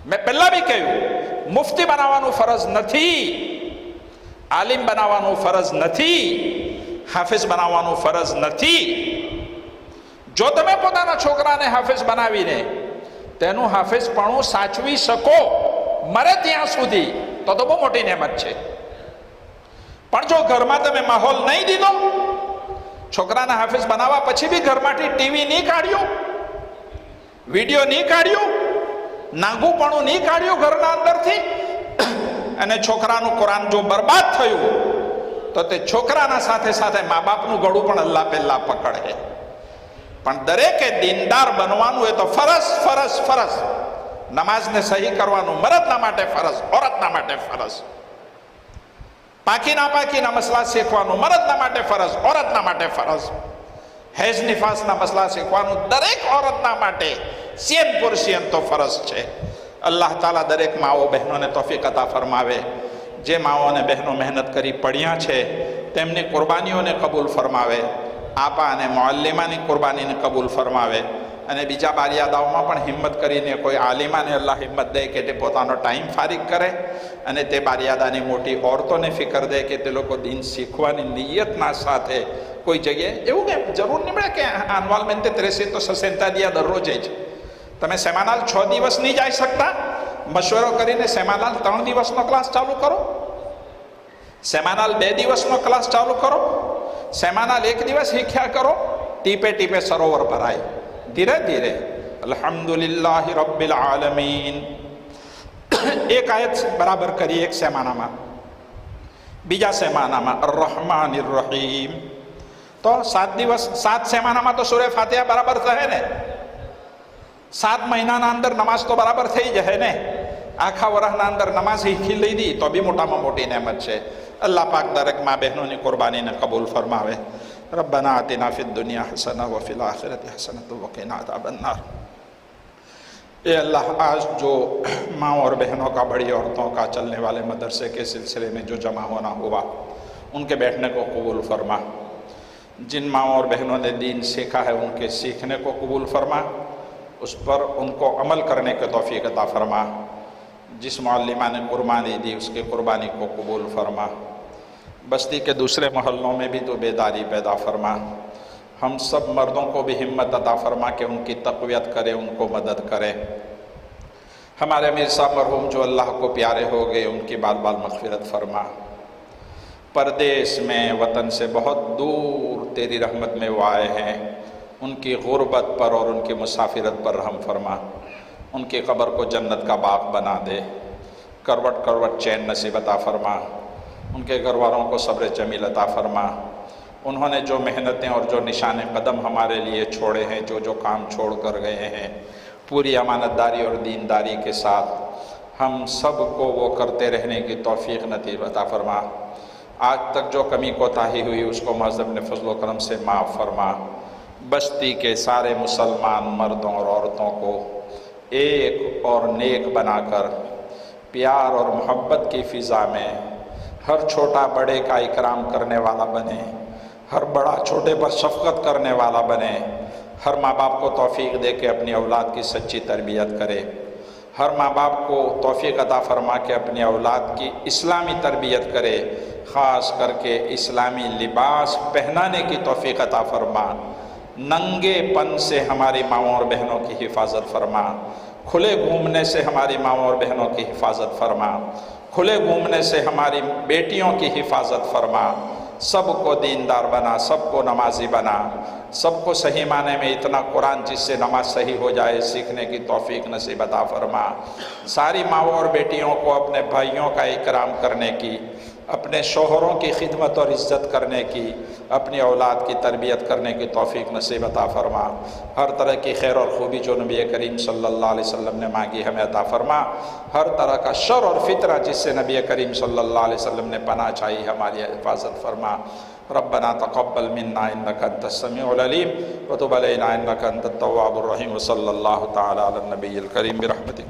મેં પહેલા બી કહ્યું, મુફ્તી બનાવવાનું ફરજ નથી, આલિમ બનાવવાનું ફરજ નથી, હાફિઝ બનાવવાનું ફરજ નથી. જો તમે પોતાના છોકરાને હાફિઝ બનાવીને તેનું હાફિઝપણું સાચવી શકો મરે ત્યાં સુધી તો બહુ મોટી નેમત છે. પણ જો ઘરમાં તમે માહોલ નહીં દીધો, છોકરાને હાફિઝ બનાવવા પછી બી ઘરમાંથી ટીવી નહીં કાઢ્યું, વિડીયો નહીં કાઢ્યું, નાગુપણું નહીં કાઢ્યું ઘરના અંદરથી, અને છોકરાનું કુરાન જો બરબાદ થયું તો તે છોકરાના સાથે સાથે મા બાપનું ગળું પણ અલ્લાહ પહેલા પકડે. પણ દરેકે દીનદાર બનવાનું એ તો ફરજ ફરજ ફરજ. નમાઝને સહી કરવાનું મરદના માટે ફરજ, ઔરતના માટે ફરજ. પાકી નાપાકીના મસલા શીખવાનું મરદના માટે ફરજ, ઔરતના માટે ફરજ. હેજ નિફાસના મસલા શીખવાનું દરેક ઔરતના માટે સિયન પુરુષિયન તો ફરજ છે. અલ્લાહ તાલા દરેક માઓ બહેનોને તૌફીક અતા ફરમાવે. જે માઓ અને બહેનો મહેનત કરી પડ્યા છે તેમની કુરબાનીઓને કબૂલ ફરમાવે. આપા અને મુઅલ્લિમાની કુરબાનીને કબૂલ ફરમાવે. અને બીજા બારિયાદાઓમાં પણ હિંમત કરીને કોઈ આલિમાને અલ્લાહ હિંમત દે કે તે પોતાનો ટાઈમ ફારિગ કરે અને તે બારિયાદાની મોટી ઓરતોને ફિકર દે કે તે લોકો દીન શીખવાની નિયતના સાથે કોઈ જગ્યાએ એવું કે જરૂર નહીં મળે કે anualmente 360 días દરરોજ જ તમે સેમાનાલ 6 દિવસ નહીં જઈ શકતા, મશવરો કરીને સેમાનાલ 3 દિવસનો ક્લાસ ચાલુ કરો, સેમાનાલ 2 દિવસનો ક્લાસ ચાલુ કરો, સેમાનાલ 1 દિવસ શીખ્યા કરો. ટીપે ટીપે સરોવર ભરાય, ધીરે ધીરે. અલ્હમ્દુલિલ્લાહ રબ્બિલ આલમીન એક આયત બરાબર કરી એક સેમાનામાં. બીજા સેમાનામાં અર-રહમાનિર રહીમ. તો 7 દિવસ 7 સેમાનામાં તો સૂરે ફાતિહા બરાબર થશે ને? 7 મહિનાના અંદર નમાઝ તો બરાબર થઈ જશે ને? આખા વર્ષના અંદર નમાઝ શીખી લીધી તો બી મોટામાં મોટી નેમત છે. અલ્લાહ પાક દરેક મા બહેનોની કુરબાનીને કબૂલ ફરમાવે. रब्बना आतिना फिद दुनिया हसना व फिल आखिरति हसनत व क़िना अज़ाबन नार. ए अल्लाह, आज जो माँ और बहनों का, बड़ी औरतों का चलने वाले मदरसे के सिलसिले में जो जमा होना हुआ, उनके बैठने को कबूल फरमा. जिन माँ और बहनों ने दीन सीखा है उनके सीखने को कबूल फरमा, उस पर उनको अमल करने की तौफीक अता फरमा. जिस मुअल्लिमा ने कुर्बानी दी उसकी कुर्बानी को कबूल फरमा. बस्ती के दूसरे मोहल्लों में भी तो बेदारी पैदा फरमा. हम सब मर्दों को भी हिम्मत अता फरमा कि उनकी तक़वियत करे, उनको मदद करे. हमारे अमीर साहब मरहूम जो अल्लाह को प्यारे हो गए, उनकी बाल बाल मग़फ़िरत फरमा. परदेश में वतन से बहुत दूर तेरी रहमत में वो आए हैं, उनकी गुर्बत पर और उनकी मुसाफिरत पर रहम फरमा. उनकी क़ब्र को जन्नत का बाग बना दे. करवट करवट चैन नसीब अता फरमा. उनके घर वालों को सब्र जमील अता फरमा. उन्होंने जो मेहनतें और जो निशाने कदम हमारे लिए छोड़े हैं, जो जो काम छोड़ कर गए हैं, पूरी अमानतदारी और दीनदारी के साथ हम सब को वो करते रहने की तौफीक नसीब अता फरमा. आज तक जो कमी कोताही हुई उसको महज़ अपने फज़ल व करम से माफ़ फरमा. बस्ती के सारे मुसलमान मर्दों और औरतों को एक और नेक बनाकर प्यार और मोहब्बत की फ़िज़ा में हर छोटा बड़े का इकराम करने वाला बने, हर बड़ा छोटे पर शफ़क़त करने वाला बने. हर माँ बाप को तौफ़ीक दे के अपनी औलाद की सच्ची तरबियत करे. हर माँ बाप को तौफ़ीक अता फरमा के अपनी औलाद की इस्लामी तरबियत करे. ख़ास करके इस्लामी लिबास पहनाने की तौफ़ीक अता फरमा. नंगेपन से हमारी माँओं और बहनों की हिफाजत फरमा. खुले घूमने से हमारी माँओं और बहनों की हिफाजत फरमा. खुले घूमने से हमारी बेटियों की हिफाजत फरमा. सबको दीनदार बना, सबको नमाजी बना, सबको सही माने में इतना कुरान जिससे नमाज सही हो जाए सीखने की तौफीक नसीब अता फरमा. सारी माँओं और बेटियों को अपने भाइयों का इकराम करने की, अपने शोहरों की खिदमत और इज़्ज़त करने की, अपनी औलाद की तरबियत करने की तौफीक नसीब अता फरमा. हर तरह की खैर और ख़ूबी जो नबी करीम सल्लल्लाहु अलैहि वसल्लम ने मांगी हमें अता फरमा. हर तरह का शर और फितना जिससे नबी करीम सल्लल्लाहु अलैहि वसल्लम ने पनाह चाहिए हमारी हिफाजत फरमा. रब्बना तक़ब्बल मिन्ना इन्नका अंतस समीउल अलीम व तुब अलैना इन्नका अंतत तव्वाबुर रहीम. व सल्लल्लाहु तआला अला नबिय्यिल करीम बिरहमतिक.